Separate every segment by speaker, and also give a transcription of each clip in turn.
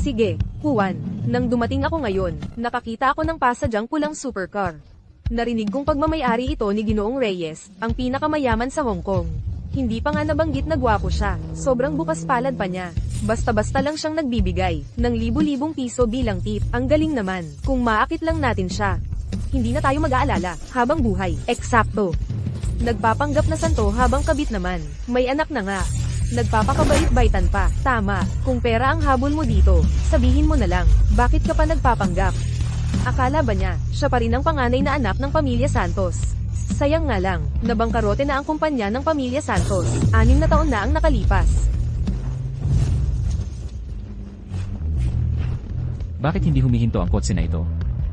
Speaker 1: Sige, Juan, nang dumating ako ngayon, nakakita ako ng pasadyang pulang supercar. Narinig kong pagmamayari ito ni Ginoong Reyes, ang pinakamayaman sa Hong Kong. Hindi pa nga nabanggit na gwapo siya, sobrang bukas palad pa niya. Basta-basta lang siyang nagbibigay ng libu-libong piso bilang tip. Ang galing naman, kung maakit lang natin siya. Hindi na tayo mag-aalala, habang buhay. Eksakto. Nagpapanggap na santo habang kabit naman. May anak na nga. Nagpapakabait-baitan pa. Tama, kung pera ang habol mo dito, sabihin mo na lang, bakit ka pa nagpapanggap? Akala ba niya, siya pa rin ang panganay na anak ng pamilya Santos? Sayang nga lang, nabangkarote na ang kumpanya ng pamilya Santos. 6 na taon na ang nakalipas.
Speaker 2: Bakit hindi humihinto ang kotse na ito?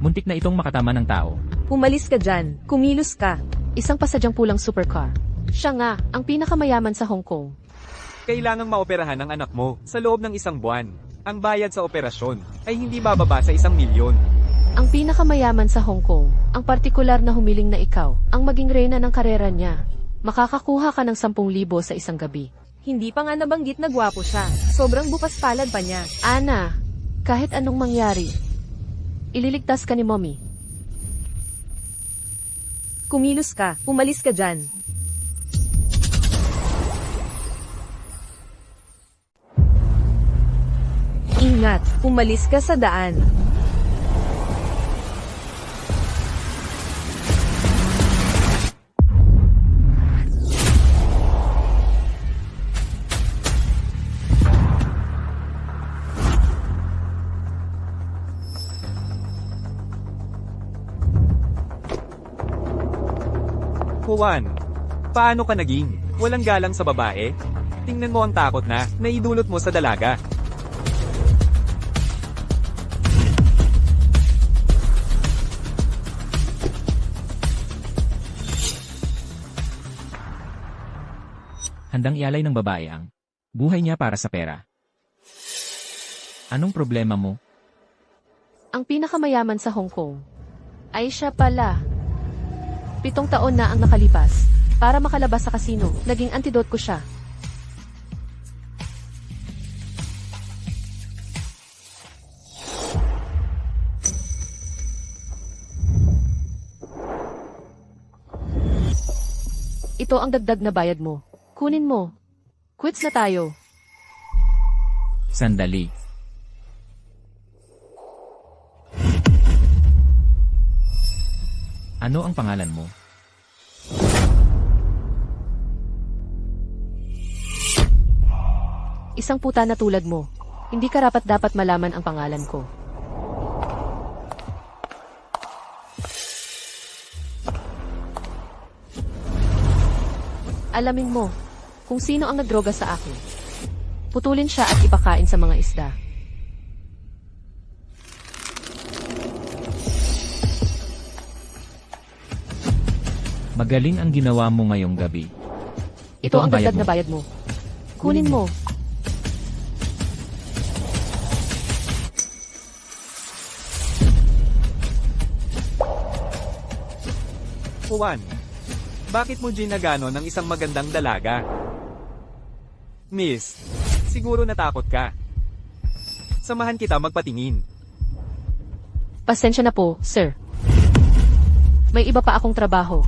Speaker 2: Muntik na itong makatama ng tao.
Speaker 1: Umalis ka dyan, kumilos ka.
Speaker 3: Isang pasadyang pulang supercar. Siya nga, ang pinakamayaman sa Hong Kong.
Speaker 4: Kailangang maoperahan ang anak mo sa loob ng 1 buwan. Ang bayad sa operasyon ay hindi bababa sa 1 milyon.
Speaker 3: Ang pinakamayaman sa Hong Kong, ang partikular na humiling na ikaw, ang maging reyna ng karera niya. Makakakuha ka ng 10,000 sa isang gabi.
Speaker 1: Hindi pa nga nabanggit na gwapo siya, sobrang bukas palad pa niya.
Speaker 3: Ana, kahit anong mangyari, ililigtas ka ni Mommy.
Speaker 1: Kumilos ka, umalis ka dyan. Ingat, umalis ka sa daan.
Speaker 4: Juan, paano ka naging walang galang sa babae? Tingnan mo ang takot na naidulot mo sa dalaga.
Speaker 2: Handang ialay ng babae ang buhay niya para sa pera. Anong problema mo?
Speaker 3: Ang pinakamayaman sa Hong Kong ay siya pala. 7 taon na ang nakalipas. Para makalabas sa kasino, naging antidote ko siya. Ito ang dagdag na bayad mo. Kunin mo. Quits na tayo.
Speaker 2: Sandali. Ano ang pangalan mo?
Speaker 3: Isang puta na tulad mo. Hindi karapat-dapat malaman ang pangalan ko. Alamin mo kung sino ang nagdroga sa akin. Putulin siya at ipakain sa mga isda.
Speaker 2: Magaling ang ginawa mo ngayong gabi.
Speaker 3: Ito ang dagdag na bayad mo. Kunin mo.
Speaker 4: Juan, bakit mo ginagano ng isang magandang dalaga? Miss, siguro natakot ka. Samahan kita magpatingin.
Speaker 3: Pasensya na po, sir. May iba pa akong trabaho.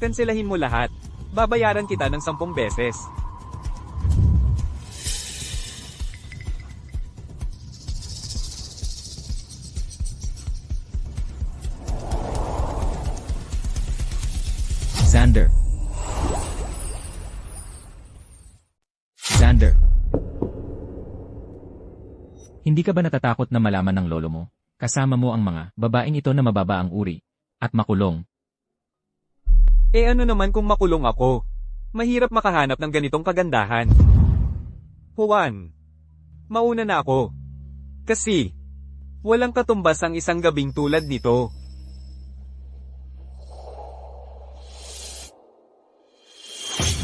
Speaker 4: Kanselahin mo lahat. Babayaran kita ng 10 beses.
Speaker 2: Xander. Xander. Hindi ka ba natatakot na malaman ng lolo mo? Kasama mo ang mga babaeng ito na mababa ang uri at makulong.
Speaker 4: Eh ano naman kung makulong ako? Mahirap makahanap ng ganitong kagandahan. Juan, mauna na ako. Kasi, walang katumbas ang isang gabing tulad nito.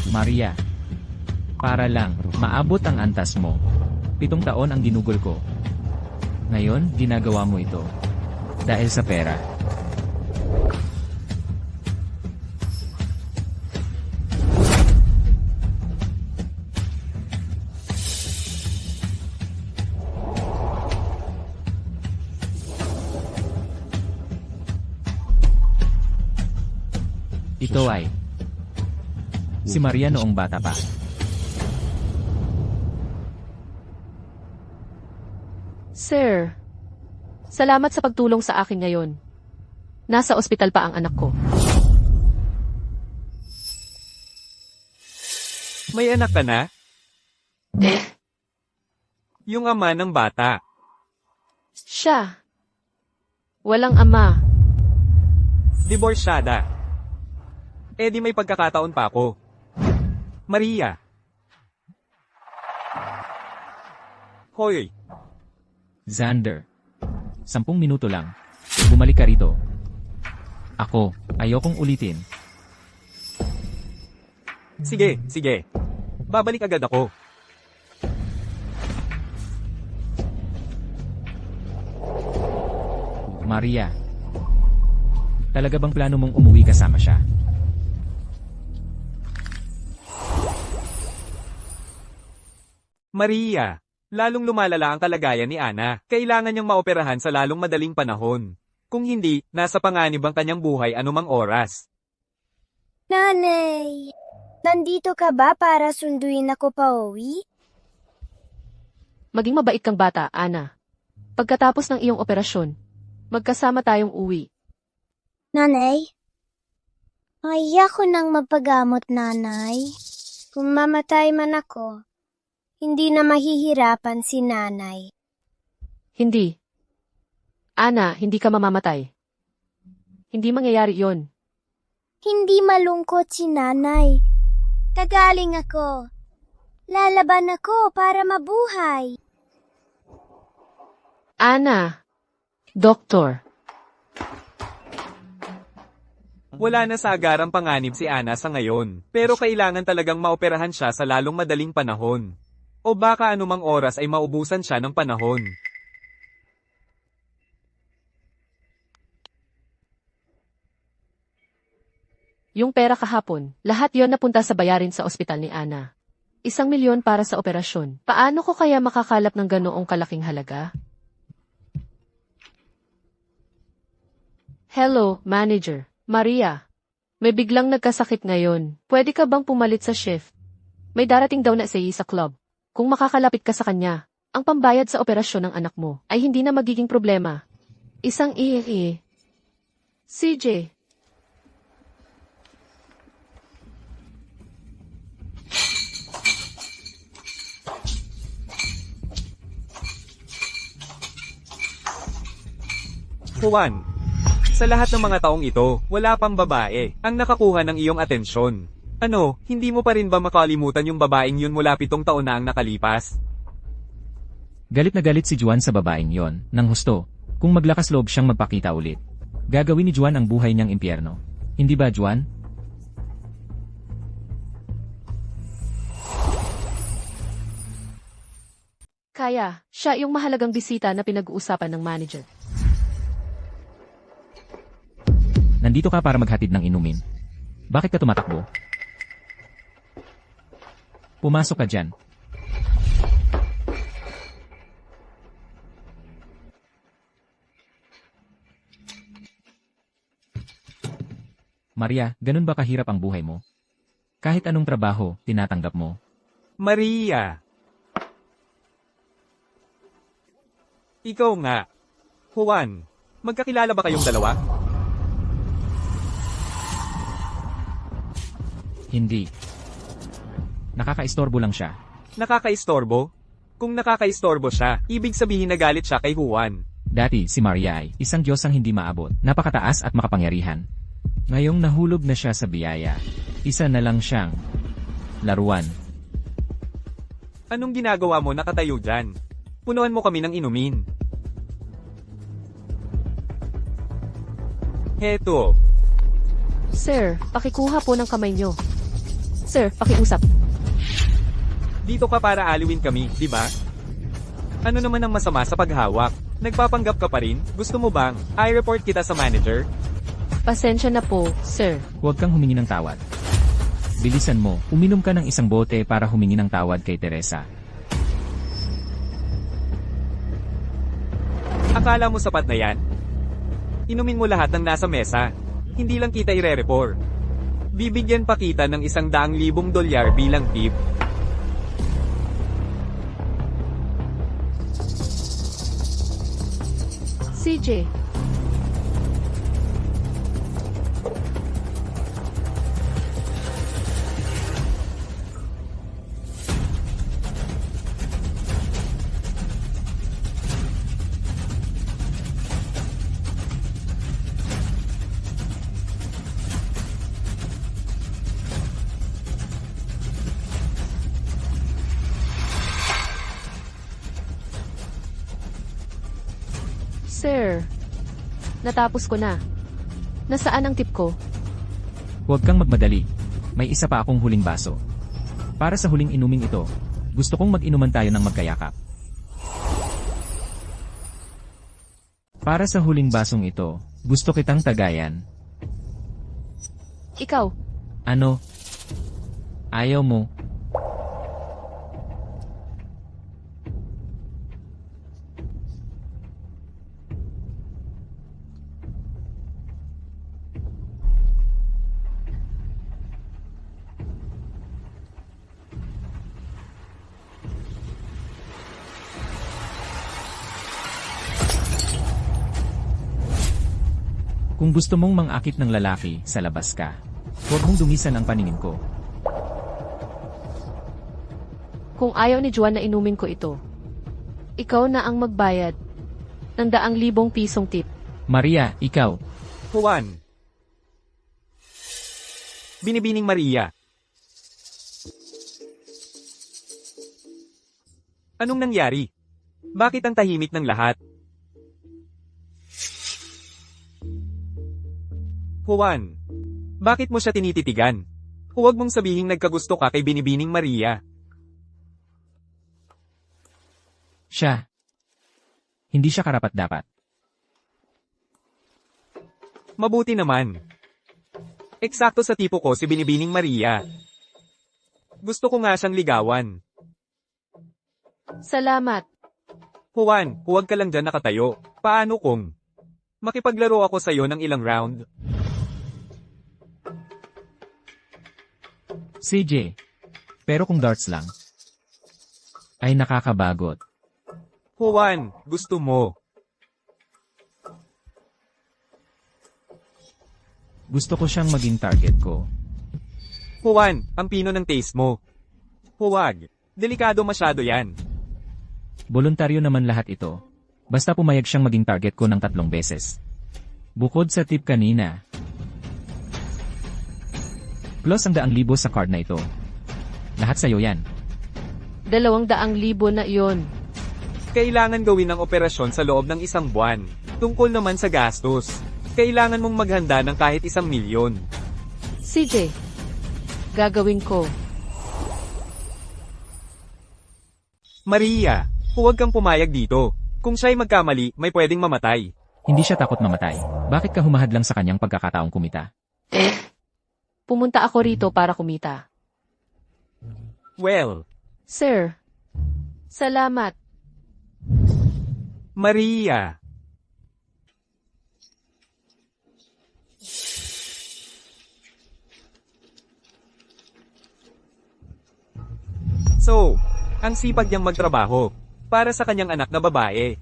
Speaker 2: Maria. Para lang, maabot ang antas mo. 7 taon ang ginugol ko. Ngayon, ginagawa mo ito. Dahil sa pera. Ito ay si Maria noong bata pa.
Speaker 3: Sir, salamat sa pagtulong sa akin ngayon. Nasa ospital pa ang anak ko.
Speaker 4: May anak ka na?
Speaker 3: Eh,
Speaker 4: Yung ama ng bata.
Speaker 3: siya. Walang ama.
Speaker 4: Diborsyada. Eh di may pagkakataon pa ako. Maria. Hoy,
Speaker 2: Xander. 10 minuto lang. Bumalik ka rito. Ako, ayokong ulitin.
Speaker 4: sige. Babalik agad ako.
Speaker 2: Maria. Talaga bang plano mong umuwi kasama siya?
Speaker 4: Maria, lalong lumalala ang kalagayan ni Ana. Kailangan niyang maoperahan sa lalong madaling panahon. Kung hindi, nasa panganib ang kanyang buhay anumang oras.
Speaker 5: Nanay, nandito ka ba para sunduin ako pa uwi?
Speaker 3: Maging mabait kang bata, Ana. Pagkatapos ng iyong operasyon, magkasama tayong uwi.
Speaker 5: Nanay, ayaw ko nang mapagamot, nanay. Kung mamatay man ako, hindi na mahihirapan si nanay.
Speaker 3: Hindi. Ana, hindi ka mamamatay. Hindi mangyayari yon.
Speaker 5: Hindi malungkot si nanay. Kagaling ako. Lalaban ako para mabuhay.
Speaker 3: Ana, doktor.
Speaker 4: Wala na sa agarang panganib si Ana sa ngayon, pero kailangan talagang maoperahan siya sa lalong madaling panahon. O baka anumang oras ay maubusan siya ng panahon.
Speaker 3: Yung pera kahapon, lahat yon napunta sa bayarin sa ospital ni Ana. 1,000,000 para sa operasyon. Paano ko kaya makakalap ng ganoong kalaking halaga? Hello, manager. Maria. May biglang nagkasakit ngayon. Pwede ka bang pumalit sa shift? May darating daw na sa club. Kung makakalapit ka sa kanya, ang pambayad sa operasyon ng anak mo ay hindi na magiging problema. Isang ihi. CJ.
Speaker 4: Juan, sa lahat ng mga taong ito, wala pang babae ang nakakuha ng iyong atensyon. Ano, hindi mo pa rin ba makalimutan yung babaeng yun mula 7 taon na ang nakalipas?
Speaker 2: Galit na galit si Juan sa babaeng yon, nang husto. Kung maglakas loob siyang magpakita ulit. Gagawin ni Juan ang buhay niyang impyerno. Hindi ba, Juan?
Speaker 3: Kaya, siya yung mahalagang bisita na pinag-uusapan ng manager.
Speaker 2: Nandito ka para maghatid ng inumin. Bakit ka tumatakbo? Pumasok ka dyan. Maria, ganun ba kahirap ang buhay mo? Kahit anong trabaho, tinatanggap mo.
Speaker 4: Maria! Ikaw nga. Juan, magkakilala ba kayong dalawa?
Speaker 2: Hindi. Nakakaistorbo lang siya.
Speaker 4: Nakakaistorbo? Kung nakakaistorbo siya, ibig sabihin nagalit siya kay Juan.
Speaker 2: Dati, si Maria ay isang Diyos ang hindi maabot, napakataas at makapangyarihan. Ngayong nahulog na siya sa biyaya, isa na lang siyang laruan.
Speaker 4: Anong ginagawa mo nakatayo dyan? Punuan mo kami ng inumin. Heto.
Speaker 3: Sir, pakikuha po ng kamay nyo. Sir, pakiusap.
Speaker 4: Dito ka para aliwin kami, di ba? Ano naman ang masama sa paghawak? Nagpapanggap ka pa rin? Gusto mo bang i-report kita sa manager?
Speaker 3: Pasensya na po, sir.
Speaker 2: Huwag kang humingi ng tawad. Bilisan mo, uminom ka ng isang bote para humingi ng tawad kay Teresa.
Speaker 4: Akala mo sapat na yan? Inumin mo lahat ng nasa mesa. Hindi lang kita ire-report. Bibigyan pa kita ng $100,000 bilang tip.
Speaker 3: CJ, Sir, natapos ko na. Nasaan ang tip ko?
Speaker 2: Huwag kang magmadali. May isa pa akong huling baso. Para sa huling inuming ito, gusto kong mag-inuman tayo ng magkayakap. Para sa huling basong ito, gusto kitang tagayan.
Speaker 3: Ikaw,
Speaker 2: Ano? Ayaw mo? Kung gusto mong mangakit ng lalaki, sa labas ka. Huwag mong dumisan ang paningin ko.
Speaker 3: kung ayaw ni Juan na inumin ko ito, ikaw na ang magbayad ng ₱100,000 tip.
Speaker 2: Maria, ikaw.
Speaker 4: Juan. Binibining Maria. Anong nangyari? Bakit ang tahimik ng lahat? Juan. Bakit mo siya tinititigan? Huwag mong sabihing nagkagusto ka kay Binibining Maria.
Speaker 2: Siya. Hindi siya karapat-dapat.
Speaker 4: Mabuti naman. Eksakto sa tipo ko si Binibining Maria. Gusto ko nga siyang ligawan.
Speaker 3: Salamat.
Speaker 4: Juan, huwag ka lang dyan nakatayo. Paano kung makipaglaro ako sa'yo ng ilang round?
Speaker 2: CJ. Pero kung darts lang, ay nakakabagot.
Speaker 4: Juan, gusto mo.
Speaker 2: Gusto ko siyang maging target ko.
Speaker 4: Juan, ang pino ng taste mo. Huwag. Delikado masyado yan.
Speaker 2: Voluntaryo naman lahat ito. Basta pumayag siyang maging target ko ng 3 beses. Bukod sa tip kanina. Plus ang 100,000 sa card na ito. Lahat sa'yo yan.
Speaker 3: 200,000 na iyon.
Speaker 4: Kailangan gawin ang operasyon sa loob ng 1 buwan. Tungkol naman sa gastos. Kailangan mong maghanda ng kahit 1,000,000.
Speaker 3: CJ, gagawin ko.
Speaker 4: Maria, huwag kang pumayag dito. Kung siya'y magkamali, may pwedeng mamatay.
Speaker 2: Hindi siya takot mamatay. Bakit ka humahadlang sa kanyang pagkakataong kumita?
Speaker 3: Pumunta ako rito para kumita.
Speaker 4: Well,
Speaker 3: Sir, salamat.
Speaker 4: Maria. So, ang sipag niyang magtrabaho para sa kanyang anak na babae.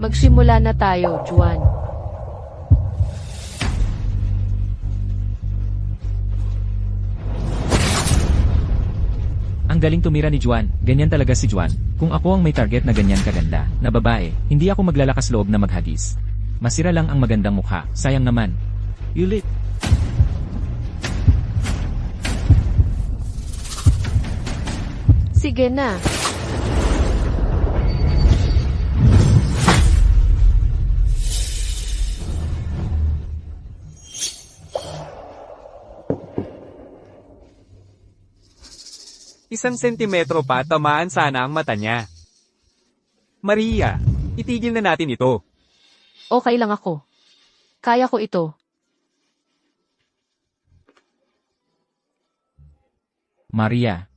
Speaker 3: Magsimula na tayo, Juan.
Speaker 2: Ang galing tumira ni Juan. Ganyan talaga si Juan. Kung ako ang may target na ganyan kaganda, na babae, hindi ako maglalakas loob na maghagis. Masira lang ang magandang mukha. Sayang naman. Yulit.
Speaker 3: Sige na.
Speaker 4: Isang sentimetro pa tamaan sana ang mata niya. Maria, itigil na natin ito.
Speaker 3: Okay lang ako. Kaya ko ito.
Speaker 2: Maria.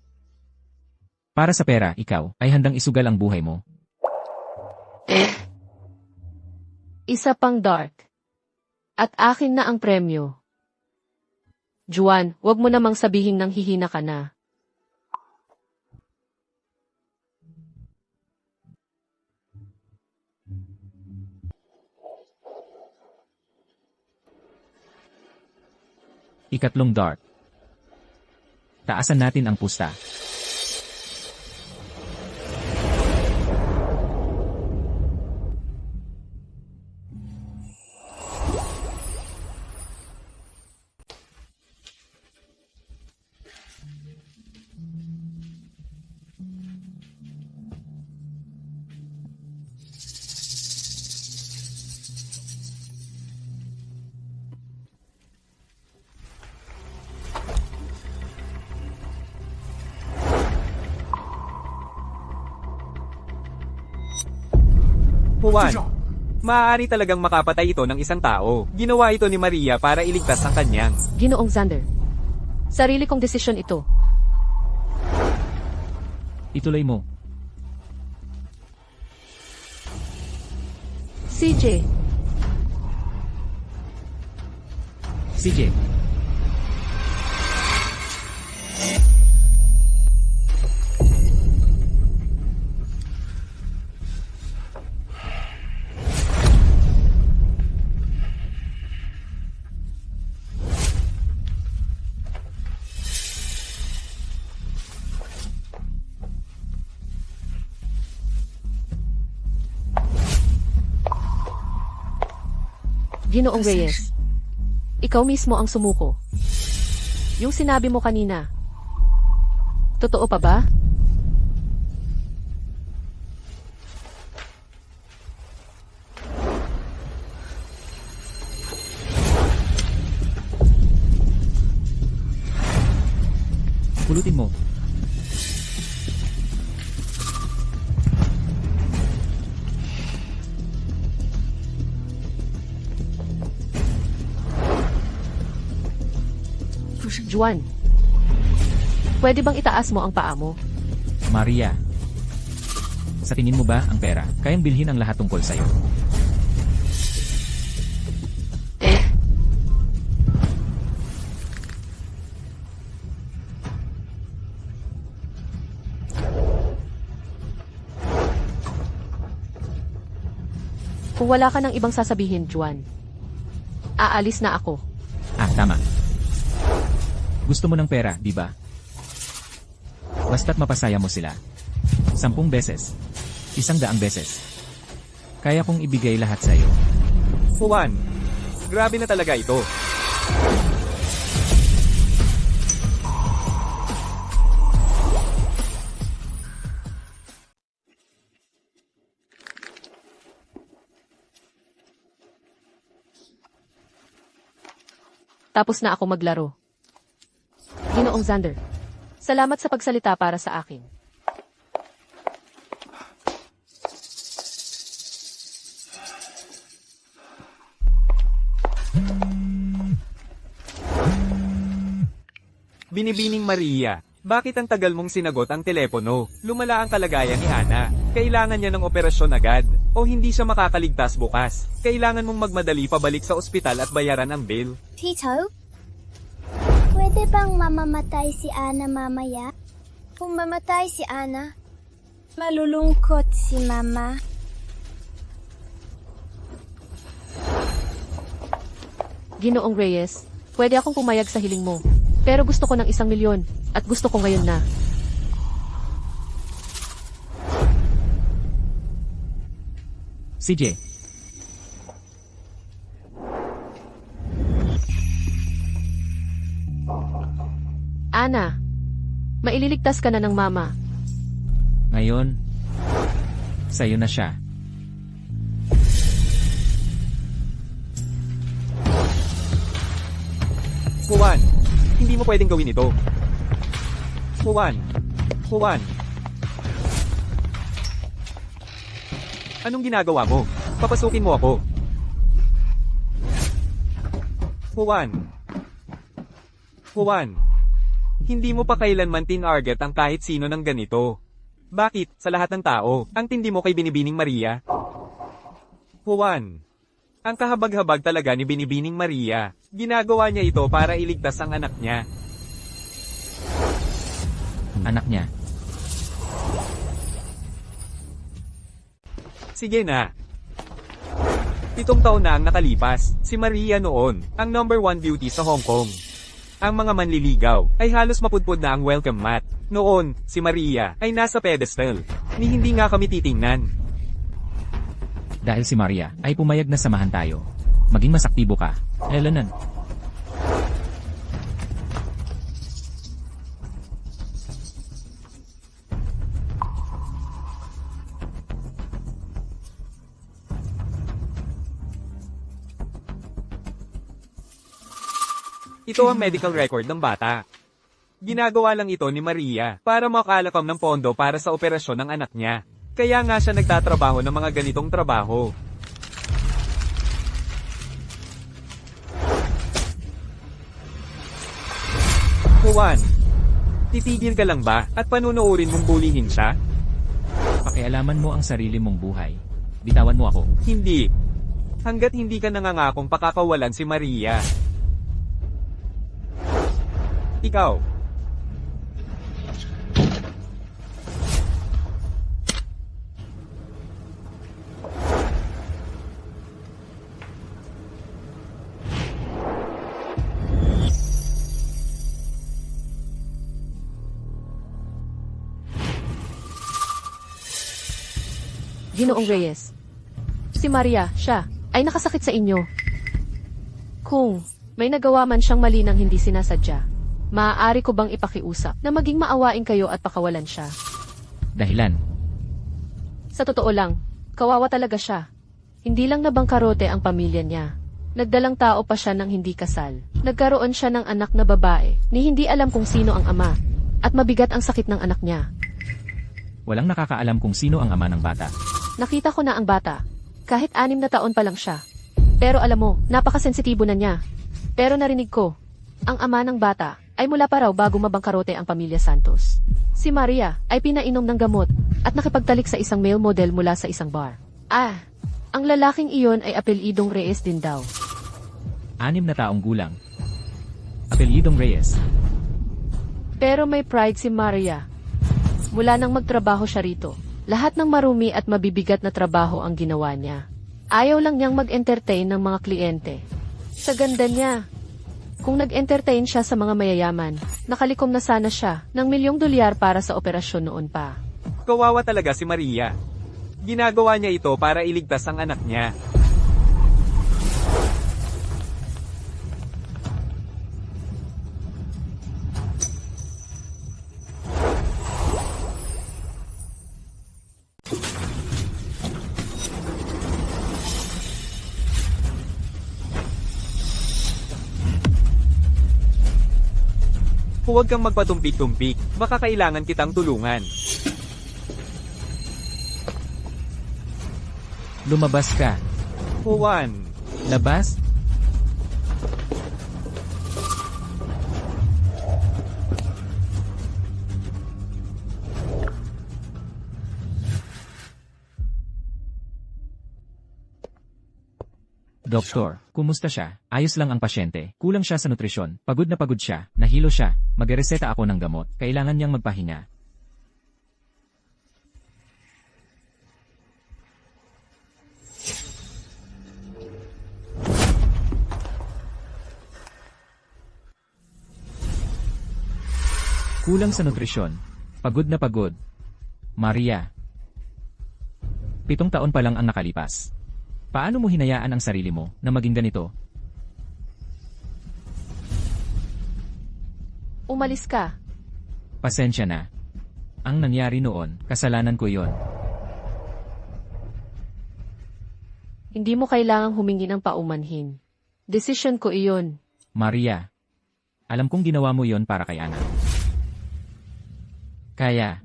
Speaker 2: Para sa pera, ikaw ay handang isugal ang buhay mo.
Speaker 3: Isa pang dark. At akin na ang premyo. Juan, wag mo namang sabihin nang hihina ka na.
Speaker 2: Ikatlong dart. Taasan natin ang pusta.
Speaker 4: Juan, maaari talagang makapatay ito ng isang tao. Ginawa ito ni Maria para iligtas ang kanyang.
Speaker 3: Ginoong Xander. Sarili kong desisyon ito.
Speaker 2: Ituloy mo.
Speaker 3: CJ,
Speaker 2: CJ.
Speaker 3: Ginoong Reyes. Ikaw mismo ang sumuko. Yung sinabi mo kanina. Totoo pa ba?
Speaker 2: Pulutin mo.
Speaker 3: Juan, pwede bang itaas mo ang paa mo?
Speaker 2: Maria. Sa tingin mo ba ang pera kayang bilhin ang lahat tungkol sa'yo?
Speaker 3: Kung wala ka ng ibang sasabihin, Juan, aalis na ako.
Speaker 2: Ah, tama. Gusto mo ng pera, di ba? Basta't mapasaya mo sila. 10 beses. 100 beses. Kaya kong ibigay lahat sa'yo.
Speaker 4: Juan, grabe na talaga ito.
Speaker 3: Tapos na ako maglaro. Ginoong Xander, salamat sa pagsalita para sa akin.
Speaker 4: Binibining Maria, bakit ang tagal mong sinagot ang telepono? Lumala ang kalagayan ni Ana. Kailangan niya ng operasyon agad. O hindi siya makakaligtas bukas. Kailangan mong magmadali pabalik sa ospital at bayaran ang bill.
Speaker 5: Tito? Pwede bang mamamatay si Ana mamaya? Kung mamatay si Ana, malulungkot si Mama.
Speaker 3: Ginoong Reyes, pwede akong pumayag sa hiling mo. Pero gusto ko ng 1 milyon, at gusto ko ngayon na.
Speaker 2: CJ.
Speaker 3: Ana, maililigtas ka na ng mama.
Speaker 2: Ngayon, sa'yo na siya.
Speaker 4: Juan, hindi mo pwedeng gawin ito. Juan. Juan. Anong ginagawa mo? Papasukin mo ako. Juan. Juan. Hindi mo pa kailanman tinarget ang kahit sino ng ganito. Bakit, sa lahat ng tao, ang tindi mo kay Binibining Maria? Juan. Ang kahabag-habag talaga ni Binibining Maria. Ginagawa niya ito para iligtas ang anak niya.
Speaker 2: Anak niya.
Speaker 4: Sige na. 7 taon na ang nakalipas, si Maria noon, ang number 1 beauty sa Hong Kong. Ang mga manliligaw ay halos mapudpod na ang welcome mat. Noon, si Maria ay nasa pedestal, ni hindi nga kami titingnan.
Speaker 2: Dahil si Maria ay pumayag na samahan tayo. Maging masaktibo ka. Elenan.
Speaker 4: Ito ang medical record ng bata. Ginagawa lang ito ni Maria para makalakam ng pondo para sa operasyon ng anak niya. Kaya nga siya nagtatrabaho ng mga ganitong trabaho. Juan, titigil ka lang ba at panunuorin mong bulihin siya?
Speaker 2: Pakialaman mo ang sarili mong buhay. Bitawan mo ako.
Speaker 4: Hindi. Hanggat hindi ka nangangakong pakakawalan si Maria. Ikaw.
Speaker 3: Ginoong Reyes. Si Maria, siya, ay nakasakit sa inyo. Kung may nagawa man siyang mali nang hindi sinasadya, maaari ko bang ipakiusap na maging maawain kayo at pakawalan siya?
Speaker 2: Dahilan.
Speaker 3: Sa totoo lang, kawawa talaga siya. Hindi lang nabangkarote ang pamilya niya. Nagdalang tao pa siya nang hindi kasal. Nagkaroon siya ng anak na babae, ni hindi alam kung sino ang ama. At mabigat ang sakit ng anak niya.
Speaker 2: Walang nakakaalam kung sino ang ama ng bata.
Speaker 3: Nakita ko na ang bata. Kahit 6 na taon pa lang siya. Pero alam mo, napakasensitibo na niya. Pero narinig ko, ang ama ng bata ay mula pa raw bago mabangkarote ang pamilya Santos. Si Maria ay pinainom ng gamot at nakipagtalik sa isang male model mula sa isang bar. Ang lalaking iyon ay apelyidong Reyes din daw.
Speaker 2: 6 na taong gulang. Apelyidong Reyes.
Speaker 3: Pero may pride si Maria. Mula nang magtrabaho siya rito, lahat ng marumi at mabibigat na trabaho ang ginawa niya. Ayaw lang niyang mag-entertain ng mga kliyente. Sa ganda niya. Kung nag-entertain siya sa mga mayayaman, nakalikom na sana siya ng $1,000,000 para sa operasyon noon pa.
Speaker 4: Kawawa talaga si Maria. Ginagawa niya ito para iligtas ang anak niya. Huwag kang magpatumpik-tumpik, baka kailangan kitang tulungan.
Speaker 2: Lumabas ka.
Speaker 4: Juan,
Speaker 2: Labas? Doktor, kumusta siya? Ayos lang ang pasyente. Kulang siya sa nutrisyon. Pagod na pagod siya. Nahilo siya. Magreseta ako ng gamot. Kailangan niyang magpahinga. Kulang sa nutrisyon. Pagod na pagod. Maria. 7 taon pa lang ang nakalipas. Paano mo hinayaan ang sarili mo na maging ganito?
Speaker 3: Umalis ka.
Speaker 2: Pasensya na. Ang nangyari noon, kasalanan ko yon.
Speaker 3: Hindi mo kailangang humingi ng paumanhin. Desisyon ko iyon.
Speaker 2: Maria, alam kong ginawa mo yon para kay Ana. Kaya,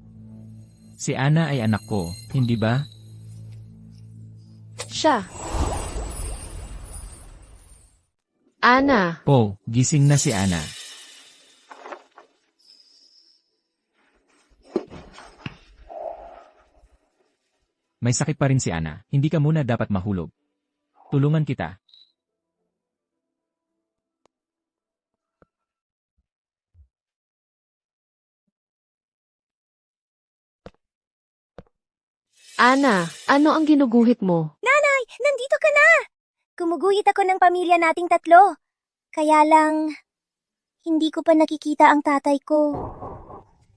Speaker 2: si Ana ay anak ko, hindi ba?
Speaker 3: Siya. Ana.
Speaker 2: Po, gising na si Ana. May sakit pa rin si Ana, hindi ka muna dapat mahulog. Tulungan kita.
Speaker 3: Ana, ano ang ginuguhit mo?
Speaker 5: Nanay, nandito ka na! Gumuguhit ako ng pamilya nating tatlo. Kaya lang, hindi ko pa nakikita ang tatay ko.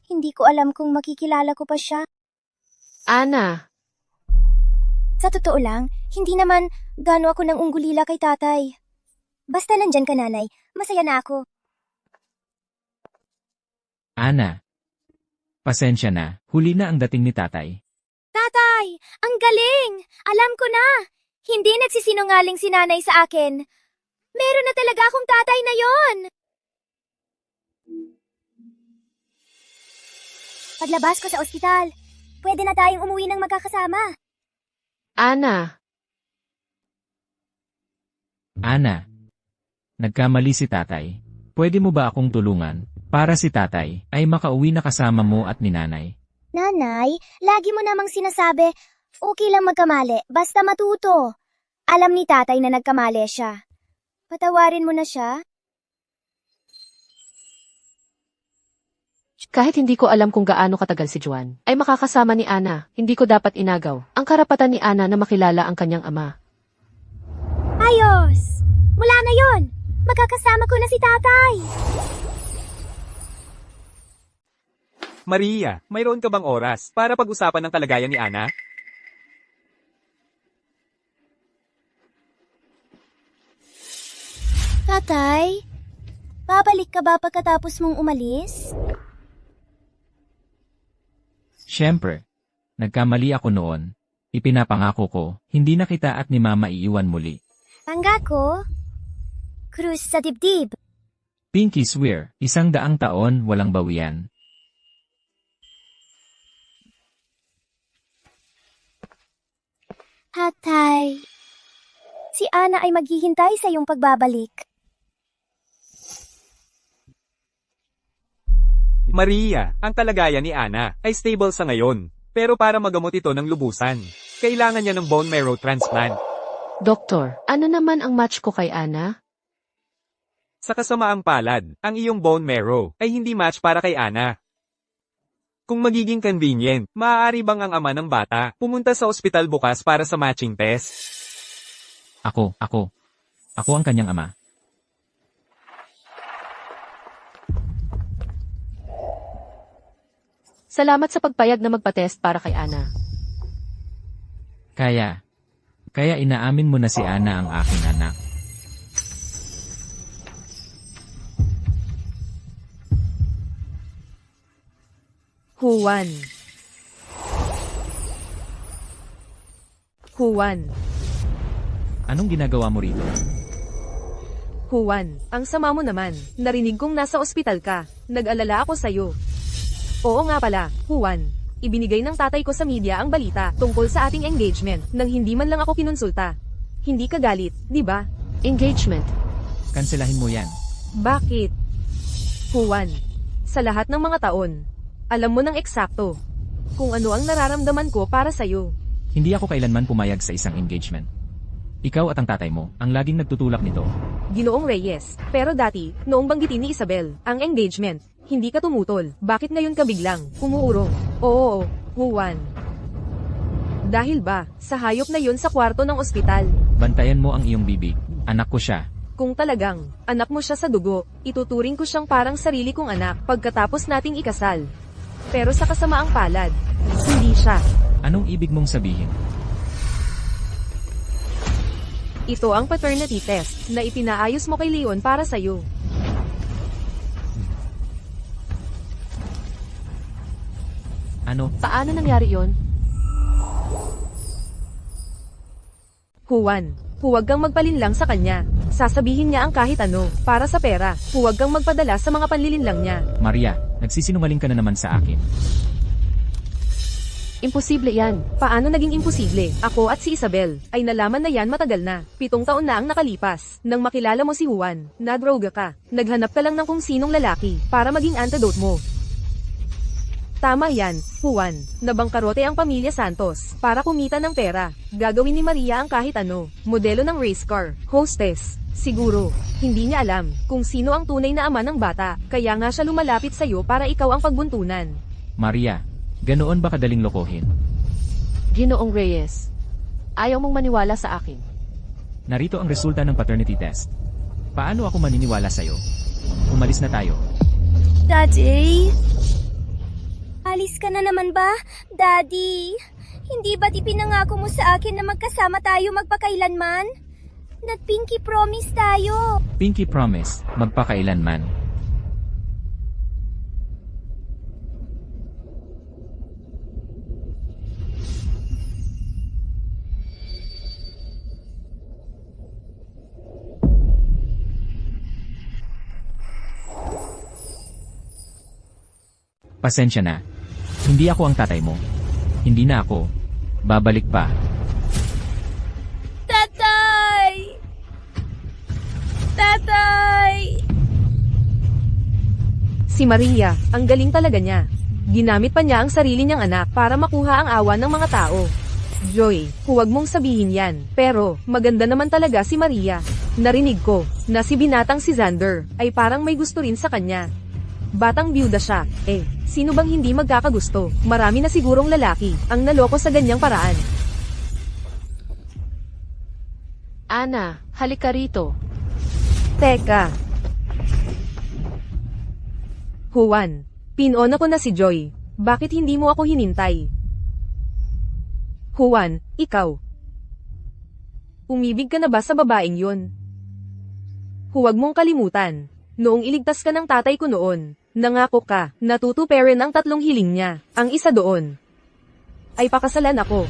Speaker 5: Hindi ko alam kung makikilala ko pa siya.
Speaker 3: Ana,
Speaker 5: Sa totoo lang, hindi naman gano ako ng unggulila kay tatay. Basta nandyan ka, nanay. Masaya na ako.
Speaker 2: Ana. Pasensya na, huli na ang dating ni tatay.
Speaker 5: Tatay, ang galing! Alam ko na! Hindi nagsisinungaling si nanay sa akin. Meron na talaga akong tatay na yon. Paglabas ko sa ospital, pwede na tayong umuwi ng magkakasama.
Speaker 3: Ana,
Speaker 2: Ana. Nagkamali si tatay. Pwede mo ba akong tulungan? Para si tatay ay makauwi na kasama mo at ni nanay.
Speaker 5: Nanay, lagi mo namang sinasabi, okay lang magkamali, basta matuto. Alam ni tatay na nagkamali siya. Patawarin mo na siya.
Speaker 3: kahit hindi ko alam kung gaano katagal si Juan, ay makakasama ni Ana, hindi ko dapat inagaw ang karapatan ni Ana na makilala ang kanyang ama.
Speaker 5: Ayos! Mula na yon, magkakasama ko na si tatay.
Speaker 4: Maria, mayroon ka bang oras para pag-usapan ng kalagayan ni Ana?
Speaker 5: Tatay, babalik ka ba pagkatapos mong umalis?
Speaker 2: Siyempre. Nagkamali ako noon. Ipinapangako ko, hindi na kita at ni mama iiwan muli.
Speaker 5: Pangako? Krus sa dibdib.
Speaker 2: Pinky swear, 100 taon walang bawian.
Speaker 5: Tatay, si Ana ay maghihintay sa iyong pagbabalik.
Speaker 4: Maria, ang kalagayan ni Ana ay stable sa ngayon. Pero para magamot ito ng lubusan, kailangan niya ng bone marrow transplant.
Speaker 3: Doktor, ano naman ang match ko kay Ana?
Speaker 4: Sa kasamaang palad, ang iyong bone marrow ay hindi match para kay Ana. Kung magiging convenient, maaari bang ang ama ng bata pumunta sa ospital bukas para sa matching test?
Speaker 2: Ako ang kanyang ama.
Speaker 3: Salamat sa pagpayag na magpa-test para kay Ana.
Speaker 2: Kaya inaamin mo na si Ana ang aking anak.
Speaker 1: Juan. Juan.
Speaker 2: Anong ginagawa mo rito?
Speaker 1: Juan, ang sama mo naman. Narinig kong nasa ospital ka. Nag-alala ako sa'yo. Oo nga pala, Juan. Ibinigay ng tatay ko sa media ang balita tungkol sa ating engagement nang hindi man lang ako kinonsulta. Hindi ka galit, di ba?
Speaker 3: Engagement.
Speaker 2: Kanselahin mo yan.
Speaker 1: Bakit? Juan, sa lahat ng mga taon, alam mo ng eksakto kung ano ang nararamdaman ko para sa'yo.
Speaker 2: Hindi ako kailanman pumayag sa isang engagement. Ikaw at ang tatay mo ang laging nagtutulak nito.
Speaker 1: Ginoong Reyes, pero dati, noong banggitin ni Isabel, ang engagement, hindi ka tumutol. Bakit ngayon ka biglang umuurong? Oo, Juan. Dahil ba, sa hayop na yun sa kwarto ng ospital?
Speaker 2: Bantayan mo ang iyong bibig. Anak ko siya.
Speaker 1: Kung talagang, anak mo siya sa dugo, ituturing ko siyang parang sarili kong anak pagkatapos nating ikasal. Pero sa kasamaang palad, hindi siya.
Speaker 2: Anong ibig mong sabihin?
Speaker 1: Ito ang paternity test na ipinaayos mo kay Leon para sa'yo.
Speaker 2: Ano?
Speaker 3: Paano nangyari yon?
Speaker 1: Juan, huwag kang magpalinlang sa kanya. Sasabihin niya ang kahit ano, para sa pera. Huwag kang magpadala sa mga panlilinlang niya.
Speaker 2: Maria, nagsisinungaling ka na naman sa akin.
Speaker 3: Imposible yan.
Speaker 1: Paano naging imposible? Ako at si Isabel ay nalaman na yan matagal na. 7 taon na ang nakalipas. Nang makilala mo si Juan, nadroga ka. Naghanap ka lang ng kung sinong lalaki para maging antidote mo. Tama yan, Juan. Nabangkarote ang pamilya Santos para kumita ng pera. Gagawin ni Maria ang kahit ano. Modelo ng race car, hostess. Siguro, hindi niya alam kung sino ang tunay na ama ng bata. Kaya nga siya lumalapit sa'yo para ikaw ang pagbuntunan.
Speaker 2: Maria, ganoon ba kadaling lokohin?
Speaker 3: Ginoong Reyes. Ayaw mong maniwala sa akin.
Speaker 2: Narito ang resulta ng paternity test. Paano ako maniniwala sa'yo? Umalis na tayo.
Speaker 5: Daddy? Alis ka na naman ba, Daddy? Hindi ba't ipinangako mo sa akin na magkasama tayo magpakailanman? Nag-pinky promise tayo.
Speaker 2: Pinky promise, magpakailanman. Pasensya na. Hindi ako ang tatay mo. Hindi na ako. Babalik pa.
Speaker 5: Tatay! Tatay!
Speaker 1: Si Maria, ang galing talaga niya. Ginamit pa niya ang sarili niyang anak para makuha ang awa ng mga tao. Joy, huwag mong sabihin yan. Pero, maganda naman talaga si Maria. Narinig ko, na si binatang si Xander, ay parang may gusto rin sa kanya. Batang byuda siya, sino bang hindi magkakagusto? Marami na sigurong lalaki, ang naloko sa ganyang paraan.
Speaker 3: Ana, halika rito.
Speaker 1: Teka. Juan, pinona ko na si Joy. Bakit hindi mo ako hinintay? Juan, ikaw. Umibig ka na ba sa babaeng yun? Huwag mong kalimutan. Noong iligtas ka ng tatay ko noon, nangako ka, natutuparin ang 3 hiling niya. Ang isa doon ay pakasalan ako.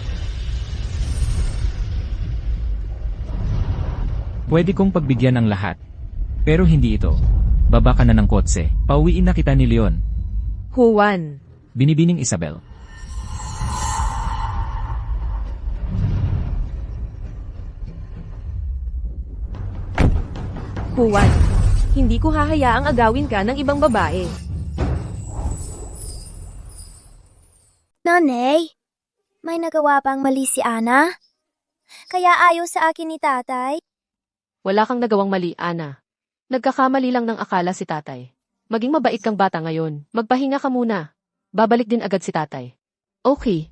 Speaker 2: Pwede kong pagbigyan ng lahat. Pero hindi ito. Baba ka na ng kotse. Pauwiin na kita ni Leon.
Speaker 1: Juan,
Speaker 2: Binibining Isabel.
Speaker 1: Juan, hindi ko hahayaang agawin ka ng ibang babae.
Speaker 5: Nanay, may nagawa bang mali si Ana? Kaya ayaw sa akin ni tatay?
Speaker 3: Wala kang nagawang mali, Ana. Nagkakamali lang ng akala si tatay. Maging mabait kang bata ngayon. Magpahinga ka muna. Babalik din agad si tatay. Okay.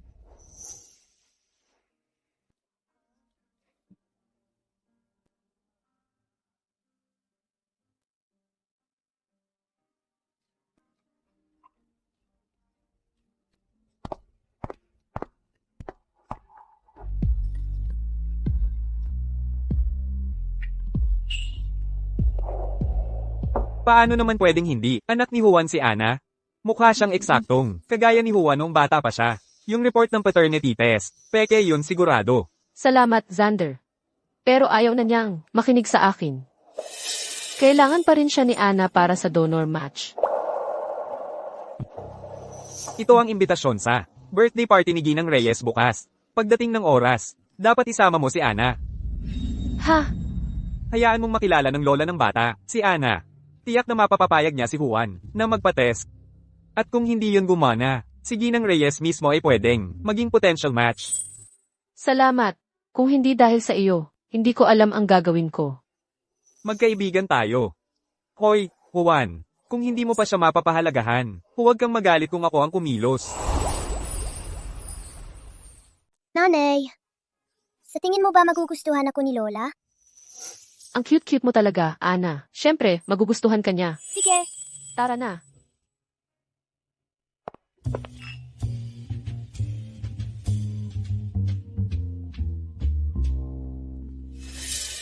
Speaker 4: Paano naman pwedeng hindi? Anak ni Juan si Ana? Mukha siyang eksaktong, kagaya ni Juan nung bata pa siya. Yung report ng paternity test, peke yun sigurado.
Speaker 3: Salamat, Xander. Pero ayaw na niyang makinig sa akin. Kailangan pa rin siya ni Ana para sa donor match.
Speaker 4: Ito ang imbitasyon sa birthday party ni Ginang Reyes bukas. Pagdating ng oras, dapat isama mo si Ana.
Speaker 3: Ha?
Speaker 4: Hayaan mong makilala ng lola ng bata, si Ana. Tiyak na mapapapayag niya si Juan na magpa-test. At kung hindi yun gumana, si Ginang Reyes mismo ay pwedeng maging potential match.
Speaker 3: Salamat. Kung hindi dahil sa iyo, hindi ko alam ang gagawin ko.
Speaker 4: Magkaibigan tayo. Hoy, Juan, kung hindi mo pa siya mapapahalagahan, huwag kang magalit kung ako ang kumilos.
Speaker 5: Nanay, sa tingin mo ba magugustuhan ako ni Lola?
Speaker 3: Ang cute-cute mo talaga, Ana. Siyempre, magugustuhan ka niya.
Speaker 5: Sige.
Speaker 3: Tara na.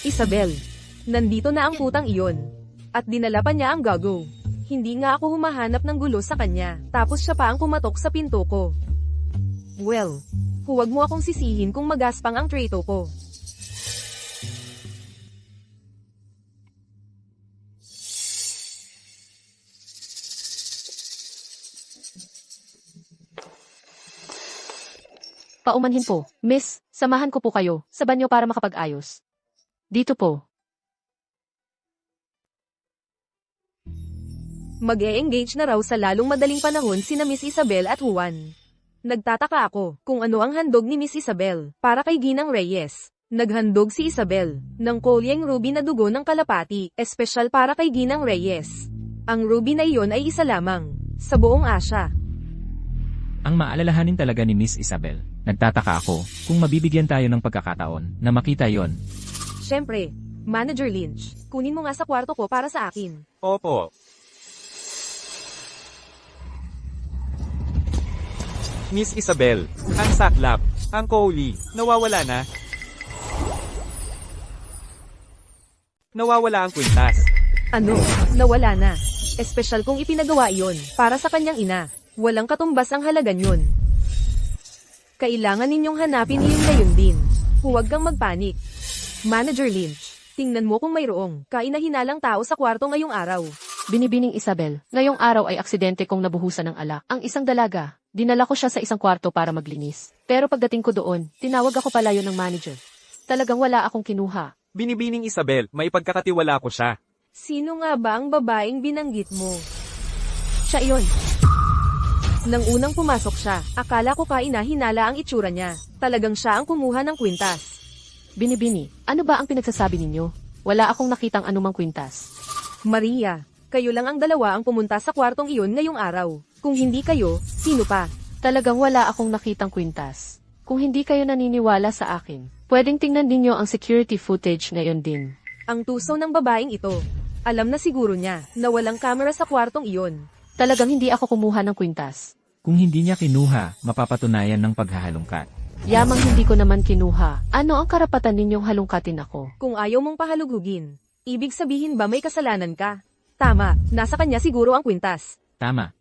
Speaker 1: Isabel, nandito na ang putang iyon. At dinala pa niya ang gago. Hindi nga ako humahanap ng gulo sa kanya, tapos siya pa ang pumatok sa pinto ko. Well, huwag mo akong sisihin kung magaspang ang treto ko.
Speaker 3: Paumanhin po. Miss, samahan ko po kayo sa banyo para makapag-ayos. Dito po.
Speaker 1: Mag-e-engage na raw sa lalong madaling panahon sina Miss Isabel at Juan. Nagtataka ako kung ano ang handog ni Miss Isabel para kay Ginang Reyes. Naghandog si Isabel ng kolyeng ruby na dugo ng kalapati, espesyal para kay Ginang Reyes. Ang ruby na iyon ay isa lamang sa buong Asya.
Speaker 2: Ang maalalahanin talaga ni Miss Isabel. Nagtataka ako kung mabibigyan tayo ng pagkakataon na makita yon.
Speaker 1: Siyempre, Manager Lynch, kunin mo nga sa kwarto ko para sa akin.
Speaker 4: Opo. Miss Isabel, ang saklap, ang Coley, nawawala na. Nawawala ang kwintas.
Speaker 1: Ano? Nawala na. Espesyal kong ipinagawa iyon para sa kanyang ina. Walang katumbas ang halagan yun. Kailangan ninyong hanapin iyon ngayon din. Huwag kang magpanik. Manager Lynch, tingnan mo kung mayroong kainahinalang tao sa kwarto ngayong araw.
Speaker 3: Binibining Isabel, ngayong araw ay aksidente kong nabuhusan ng alak. Ang isang dalaga, dinala ko siya sa isang kwarto para maglinis. Pero pagdating ko doon, tinawag ako palayo ng manager. Talagang wala akong kinuha.
Speaker 4: Binibining Isabel, may pagkakatiwala ko siya.
Speaker 1: Sino nga ba ang babaeng binanggit mo? Siya iyon. Nang unang pumasok siya, akala ko kaina-hinala ang itsura niya. Talagang siya ang kumuha ng kwintas.
Speaker 3: Binibini, ano ba ang pinagsasabi ninyo? Wala akong nakitang anumang kwintas.
Speaker 1: Maria, kayo lang ang dalawa ang pumunta sa kwartong iyon ngayong araw. Kung hindi kayo, sino pa?
Speaker 3: Talagang wala akong nakitang kwintas. Kung hindi kayo naniniwala sa akin, pwedeng tingnan ninyo ang security footage ngayon din.
Speaker 1: Ang tuso ng babaeng ito. Alam na siguro niya na walang camera sa kwartong iyon.
Speaker 3: Talagang hindi ako kumuha ng kwintas.
Speaker 2: Kung hindi niya kinuha, mapapatunayan ng paghahalungkat.
Speaker 3: Yamang hindi ko naman kinuha. Ano ang karapatan ninyong halungkatin ako?
Speaker 1: Kung ayaw mong pahalugugin, ibig sabihin ba may kasalanan ka? Tama, nasa kanya siguro ang kwintas.
Speaker 2: Tama.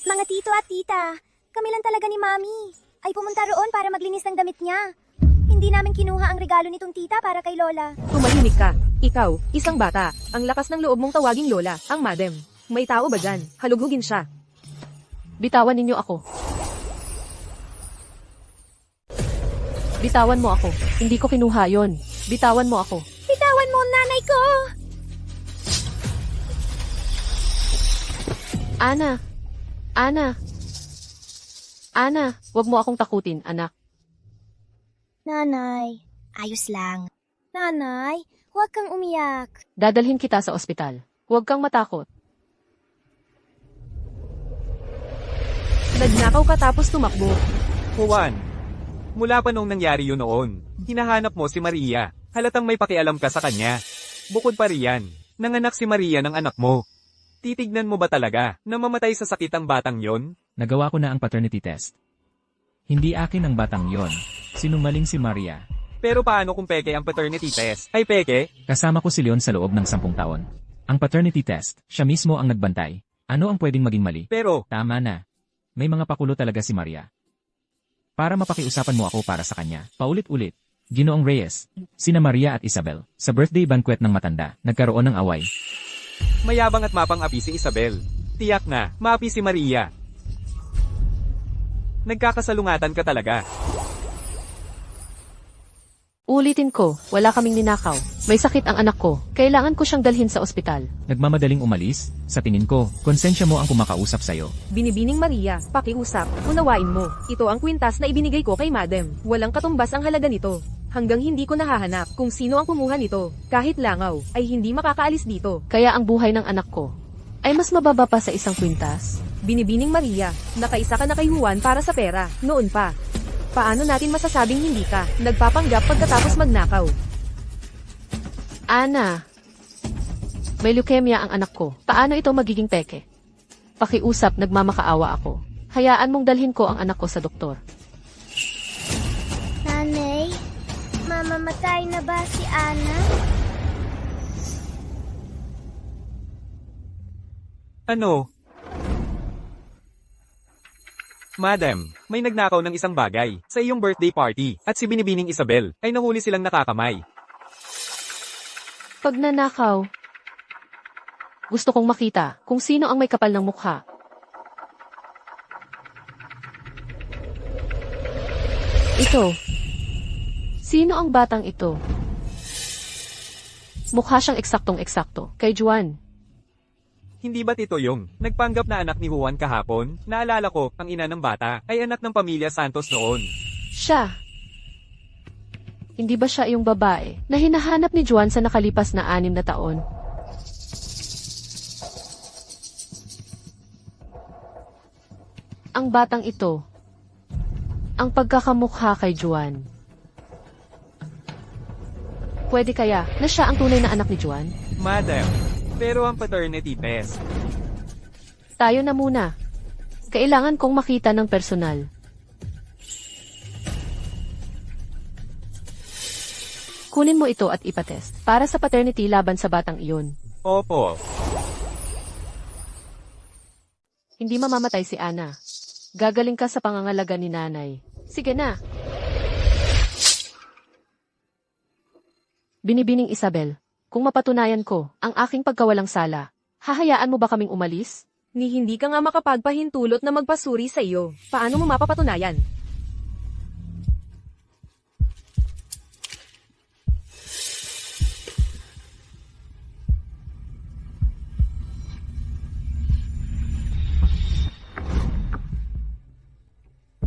Speaker 5: Mga tito at tita, kami lang talaga ni Mami. Ay pumunta roon para maglinis ng damit niya. Hindi namin kinuha ang regalo nitong tita para kay Lola.
Speaker 1: Tumahimik ka. Ikaw, isang bata. Ang lakas ng loob mong tawaging Lola, ang madam. May tao ba dyan? Halugugin siya.
Speaker 3: Bitawan ninyo ako. Bitawan mo ako. Hindi ko kinuha yon. Bitawan mo ako.
Speaker 5: Bitawan mo ang nanay ko!
Speaker 3: Ana! Ana! Ana, wag mo akong takutin, anak.
Speaker 5: Nanay, ayos lang. Nanay, huwag kang umiyak.
Speaker 3: Dadalhin kita sa ospital. Huwag kang matakot.
Speaker 1: Nagnakaw ka tapos tumakbo.
Speaker 4: Juan, mula pa nung nangyari yun noon, hinahanap mo si Maria. Halatang may pakialam ka sa kanya. Bukod pa riyan, nanganak si Maria ng anak mo. Titignan mo ba talaga na mamatay sa sakit ang batang yon?
Speaker 2: Nagawa ko na ang paternity test. Hindi akin ang batang yon. Sinungaling si Maria.
Speaker 4: Pero paano kung peke ang paternity test? Ay peke?
Speaker 2: Kasama ko si Leon sa loob ng 10 taon. Ang paternity test, siya mismo ang nagbantay. Ano ang pwedeng maging mali?
Speaker 4: Pero,
Speaker 2: Tama na. May mga pakulo talaga si Maria. Para mapakiusapan mo ako para sa kanya, paulit-ulit. Ginoong Reyes, sina Maria at Isabel, sa birthday banquet ng matanda, nagkaroon ng away.
Speaker 4: mayabang at mapang-api si Isabel. Tiyak na, maapi si Maria. Nagkakasalungatan ka talaga.
Speaker 3: Ulitin ko, wala kaming ninakaw. May sakit ang anak ko. Kailangan ko siyang dalhin sa ospital.
Speaker 2: Nagmamadaling umalis? Sa tingin ko, konsensya mo ang kumakausap sa'yo.
Speaker 1: Binibining Maria, pakiusap, unawain mo. Ito ang kwintas na ibinigay ko kay madam. Walang katumbas ang halaga nito. Hanggang hindi ko nahahanap kung sino ang kumuha nito, kahit langaw, ay hindi makakaalis dito.
Speaker 3: Kaya ang buhay ng anak ko ay mas mababa pa sa isang kwintas.
Speaker 1: Binibining Maria, nakaisa ka na kay Juan para sa pera, noon pa. Paano natin masasabing hindi ka nagpapanggap pagkatapos magnakaw?
Speaker 3: Ana, may leukemia ang anak ko. Paano ito magiging peke? Pakiusap, nagmamakaawa ako. Hayaan mong dalhin ko ang anak ko sa doktor.
Speaker 5: Nanay, mamamatay na ba si Ana?
Speaker 4: Ano? Madam, may nagnakaw ng isang bagay sa iyong birthday party at si Binibining Isabel ay nahuli silang nakakamay.
Speaker 3: Pag nanakaw, gusto kong makita kung sino ang may kapal ng mukha. Ito. Sino ang batang ito? Mukha siyang eksaktong-eksakto kay Juan.
Speaker 4: Hindi ba Tito Yung, nagpanggap na anak ni Juan kahapon? Naalala ko, ang ina ng bata, ay anak ng pamilya Santos noon.
Speaker 3: Siya. Hindi ba siya yung babae na hinahanap ni Juan sa nakalipas na 6 na taon? Ang batang ito, ang pagkakamukha kay Juan. Pwede kaya na siya ang tunay na anak ni Juan?
Speaker 4: Madam, pero ang paternity test.
Speaker 3: Tayo na muna. Kailangan kong makita ng personal. Kunin mo ito at ipatest para sa paternity laban sa batang iyon.
Speaker 4: Opo.
Speaker 3: Hindi mamamatay si Ana. Gagaling ka sa pangangalaga ni nanay. Sige na. Binibining Isabel, kung mapatunayan ko ang aking pagkawalang sala, hahayaan mo ba kaming umalis?
Speaker 1: Ni hindi ka nga makapagpahintulot na magpasuri sa iyo. Paano mo mapapatunayan?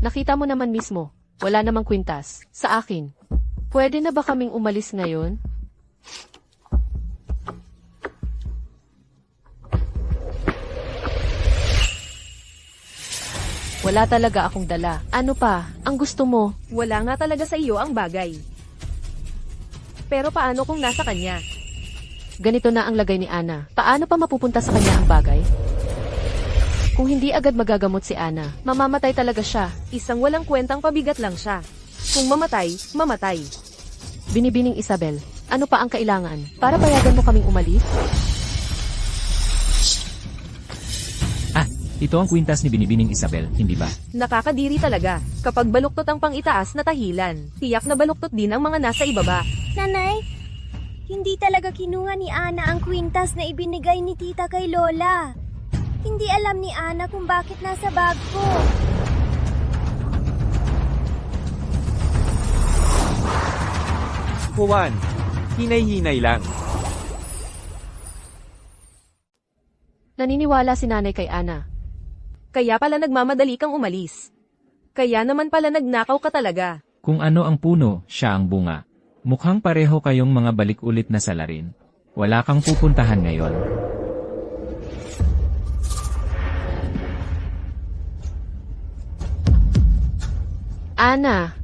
Speaker 3: Nakita mo naman mismo, wala namang kwintas. Sa akin. Pwede na ba kaming umalis ngayon? Wala talaga akong dala. Ano pa? Ang gusto mo?
Speaker 1: Wala nga talaga sa iyo ang bagay. Pero paano kung nasa kanya?
Speaker 3: Ganito na ang lagay ni Ana. Paano pa mapupunta sa kanya ang bagay? Kung hindi agad magagamot si Ana, mamamatay talaga siya.
Speaker 1: Isang walang kwentang pabigat lang siya. Kung mamatay, mamatay.
Speaker 3: Binibining Isabel, ano pa ang kailangan para payagan mo kaming umalis?
Speaker 2: Ah, ito ang kwintas ni Binibining Isabel, hindi ba?
Speaker 1: Nakakadiri talaga. Kapag baluktot ang pang-itaas na tahilan, tiyak na baluktot din ang mga nasa ibaba.
Speaker 5: Nanay, hindi talaga kinuha ni Ana ang kwintas na ibinigay ni tita kay Lola. Hindi alam ni Ana kung bakit nasa bag ko.
Speaker 4: Juan, hinay-hinay lang.
Speaker 3: Naniniwala si nanay kay Ana.
Speaker 1: Kaya pala nagmamadali kang umalis. Kaya naman pala nagnakaw ka talaga.
Speaker 2: Kung ano ang puno, siya ang bunga. Mukhang pareho kayong mga balik ulit na salarin. Wala kang pupuntahan ngayon.
Speaker 3: Ana,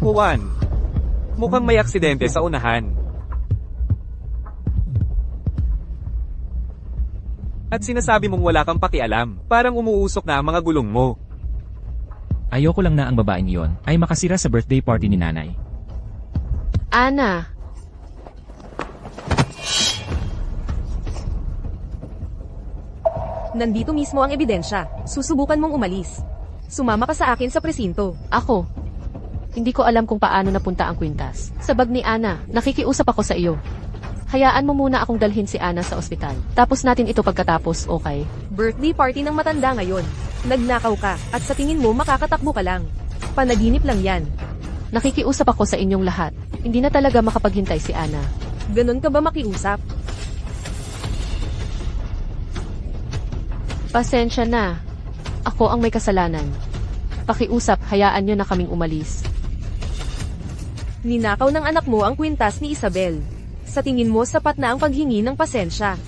Speaker 4: Juan, mukhang may aksidente sa unahan. At sinasabi mong wala kang pakialam, parang umuusok na ang mga gulong mo.
Speaker 2: Ayoko lang na ang babaeng iyon ay makasira sa birthday party ni nanay.
Speaker 3: Ana,
Speaker 1: Nandito mismo ang ebidensya. Susubukan mong umalis. Sumama ka sa akin sa presinto.
Speaker 3: ako. Hindi ko alam kung paano napunta ang kwintas. Sa bag ni Ana, nakikiusap ako sa iyo. Hayaan mo muna akong dalhin si Ana sa ospital. Tapos natin ito pagkatapos, okay?
Speaker 1: Birthday party ng matanda ngayon. Nagnakaw ka, at sa tingin mo makakatakbo ka lang. Panaginip lang yan.
Speaker 3: Nakikiusap ako sa inyong lahat. Hindi na talaga makapaghintay si Ana.
Speaker 1: Ganon ka ba makiusap?
Speaker 3: Pasensya na. Ako ang may kasalanan. Pakiusap, hayaan nyo na kaming umalis.
Speaker 1: Ninakaw ng anak mo ang kwintas ni Isabel. Sa tingin mo sapat na ang paghingi ng pasensya.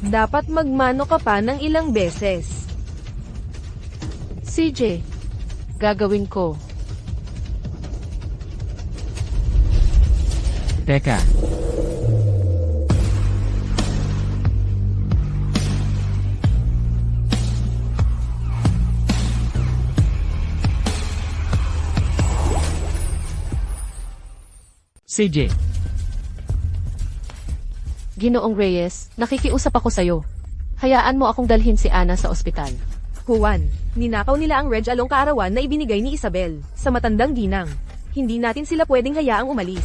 Speaker 1: Dapat magmano ka pa ng ilang beses.
Speaker 3: CJ, gagawin ko.
Speaker 2: Teka, CJ,
Speaker 3: Ginoong Reyes, nakikiusap ako sa'yo. Hayaan mo akong dalhin si Ana sa ospital.
Speaker 1: Juan, ninakaw nila ang Reg Along kaarawan na ibinigay ni Isabel, sa matandang ginang. Hindi natin sila pwedeng hayaang umalis.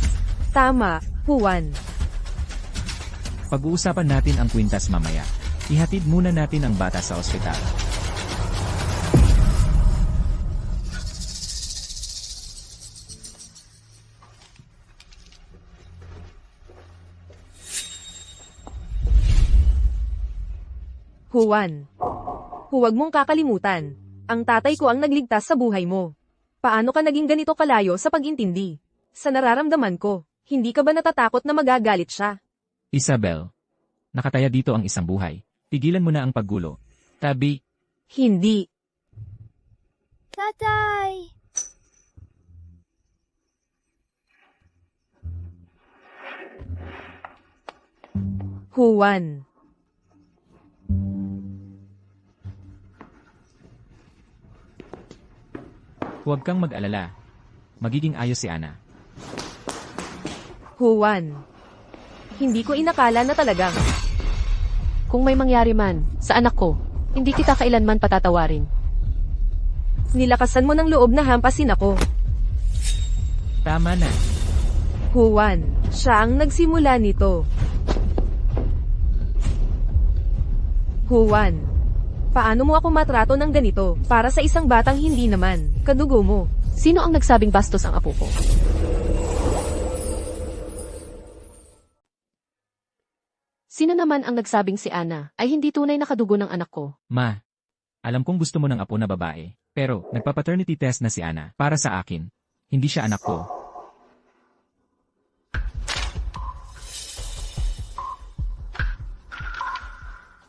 Speaker 1: Tama, Juan.
Speaker 2: pag-uusapan natin ang kwintas mamaya. Ihatid muna natin ang bata sa ospital.
Speaker 1: Juan. Huwag mong kakalimutan. Ang tatay ko ang nagligtas sa buhay mo. Paano ka naging ganito kalayo sa pag-intindi? Sa nararamdaman ko, hindi ka ba natatakot na magagalit siya?
Speaker 2: Isabel, nakataya dito ang isang buhay. Tigilan mo na ang paggulo. Tabi,
Speaker 1: Hindi.
Speaker 5: Tatay!
Speaker 1: Juan.
Speaker 2: huwag kang mag-alala. Magiging ayos si Ana.
Speaker 1: Juan. Hindi ko inakala na talagang.
Speaker 3: Kung may mangyari man, sa anak ko, hindi kita kailanman patatawarin.
Speaker 1: Nilakasan mo ng loob na hampasin ako.
Speaker 2: Tama na.
Speaker 1: Juan, siya ang nagsimula nito. Juan, paano mo ako matrato ng ganito para sa isang batang hindi naman kadugo mo?
Speaker 3: Sino ang nagsabing bastos ang apo ko? Sino naman ang nagsabing si Ana ay hindi tunay na kadugo ng anak ko?
Speaker 2: Ma, alam kong gusto mo ng apo na babae. Pero, nagpa-paternity test na si Ana. Para sa akin, hindi siya anak ko.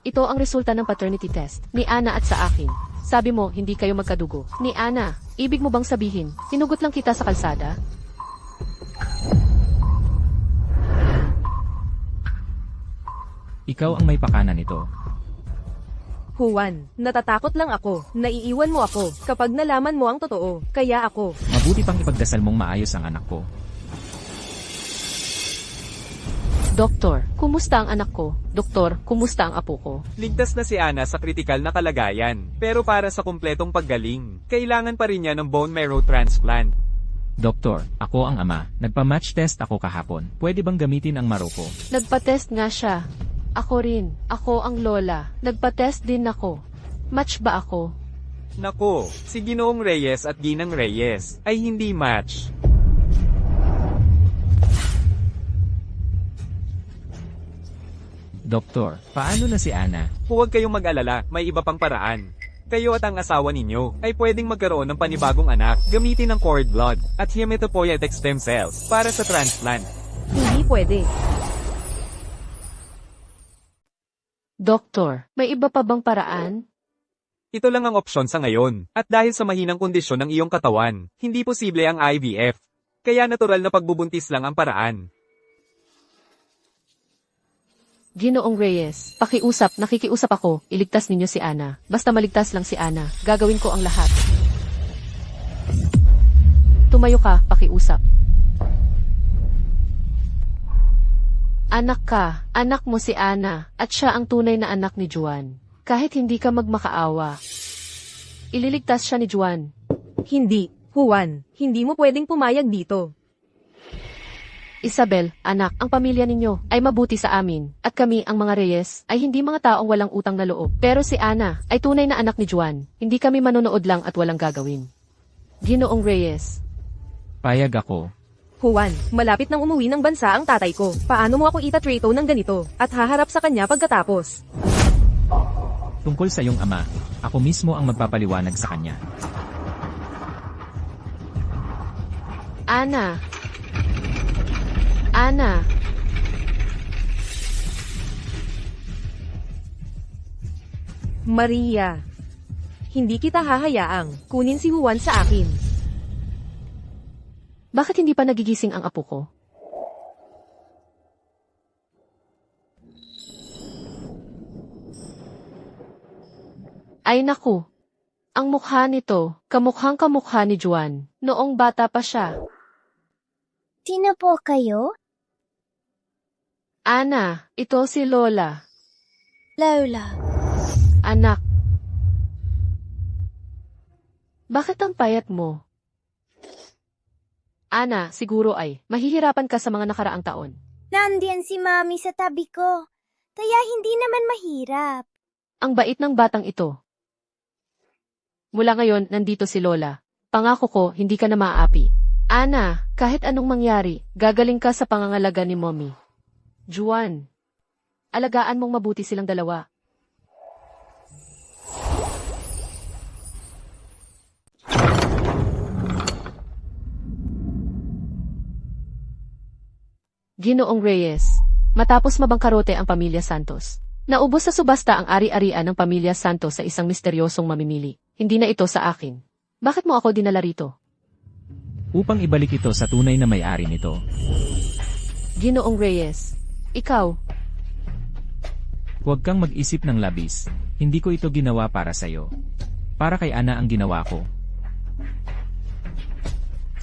Speaker 3: Ito ang resulta ng paternity test ni Ana at sa akin. Sabi mo, hindi kayo magkadugo. Ni Ana, ibig mo bang sabihin, sinugot lang kita sa kalsada?
Speaker 2: Ikaw ang may pakana nito.
Speaker 1: Juan, natatakot lang ako. Naiiwan mo ako kapag nalaman mo ang totoo. Kaya ako.
Speaker 2: Mabuti pang ipagdasal mong maayos ang anak ko.
Speaker 3: Doktor, kumusta ang anak ko? Doktor, kumusta ang apo ko?
Speaker 4: Ligtas na si Ana sa kritikal na kalagayan. Pero para sa kumpletong paggaling, kailangan pa rin niya ng bone marrow transplant.
Speaker 2: Doktor, ako ang ama. Nagpa-match test ako kahapon. Pwede bang gamitin ang maroko?
Speaker 3: Nagpa-test nga siya. Ako rin. Ako ang lola. Nagpa-test din ako. Match ba ako?
Speaker 4: Nako, si Ginoong Reyes at Ginang Reyes ay hindi match.
Speaker 2: Doktor, paano na si Ana?
Speaker 4: Huwag kayong mag-alala, may iba pang paraan. Kayo at ang asawa ninyo ay pwedeng magkaroon ng panibagong anak gamitin ng cord blood at hematopoietic stem cells para sa transplant.
Speaker 1: Hindi pwede.
Speaker 3: Doktor, may iba pa bang paraan?
Speaker 4: Ito lang ang opsyon sa ngayon. At dahil sa mahinang kondisyon ng iyong katawan, hindi posible ang IVF. Kaya natural na pagbubuntis lang ang paraan.
Speaker 3: Ginoong Reyes, nakikiusap ako, iligtas ninyo si Ana. Basta maligtas lang si Ana, gagawin ko ang lahat. Tumayo ka, pakiusap. Anak ka, anak mo si Ana, at siya ang tunay na anak ni Juan. Kahit hindi ka magmakaawa. Ililigtas siya ni Juan.
Speaker 1: Hindi. Juan, hindi mo pwedeng pumayag dito.
Speaker 3: Isabel, anak, ang pamilya ninyo ay mabuti sa amin, at kami, ang mga Reyes, ay hindi mga taong walang utang na loob. Pero si Ana ay tunay na anak ni Juan. Hindi kami manonood lang at walang gagawin. Ginoong Reyes.
Speaker 2: Payag ako.
Speaker 1: Juan, malapit nang umuwi ng bansa ang tatay ko. Paano mo ako itatrato ng ganito at haharap sa kanya pagkatapos?
Speaker 2: Tungkol sa iyong ama, ako mismo ang magpapaliwanag sa kanya.
Speaker 3: Ana. Ana.
Speaker 1: Maria. Hindi kita hahayaang kunin si Juan sa akin.
Speaker 3: Bakit hindi pa nagigising ang apo ko? Ay naku. Ang mukha nito, kamukhang kamukha ni Juan, noong bata pa siya.
Speaker 5: Sino po kayo?
Speaker 3: Ana, ito si Lola.
Speaker 5: Lola.
Speaker 3: Anak. Bakit ang payat mo? Ana, siguro ay, mahihirapan ka sa mga nakaraang taon.
Speaker 5: Nandiyan si Mami sa tabi ko. Kaya hindi naman mahirap.
Speaker 3: Ang bait ng batang ito. Mula ngayon, nandito si Lola. Pangako ko, hindi ka na maaapi. Ana, kahit anong mangyari, gagaling ka sa pangangalaga ni Mommy. Juan, alagaan mong mabuti silang dalawa. Ginoong Reyes, matapos mabangkarote ang pamilya Santos, naubos sa subasta ang ari-arian ng pamilya Santos sa isang misteryosong mamimili. Hindi na ito sa akin. Bakit mo ako dinala rito?
Speaker 2: Upang ibalik ito sa tunay na may-ari nito.
Speaker 3: Ginoong Reyes, ikaw,
Speaker 2: Huwag kang mag-isip ng labis. Hindi ko ito ginawa para sa'yo. Para kay Ana ang ginawa ko.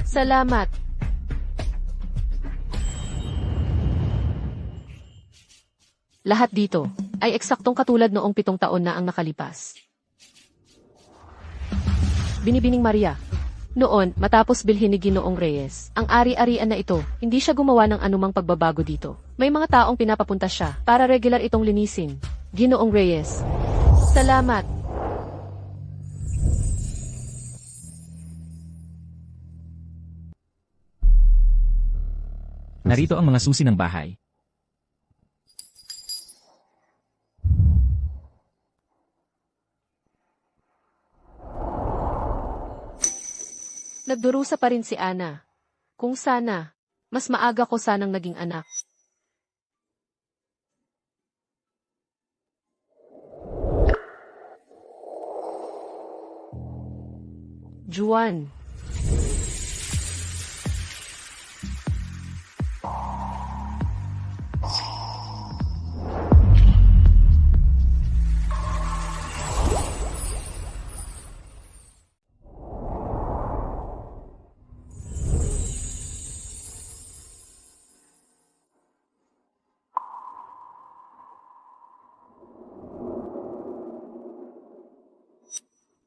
Speaker 3: salamat. Lahat dito ay eksaktong katulad noong 7 taon na ang nakalipas. Binibining Maria. Noon, matapos bilhin ni Ginoong Reyes, ang ari-arian na ito, hindi siya gumawa ng anumang pagbabago dito. May mga taong pinapapunta siya para regular itong linisin. Ginoong Reyes. Salamat.
Speaker 2: Narito ang mga susi ng bahay.
Speaker 3: Nagdurusa pa rin si Ana. Kung sana, mas maaga ko sanang naging anak. Juan.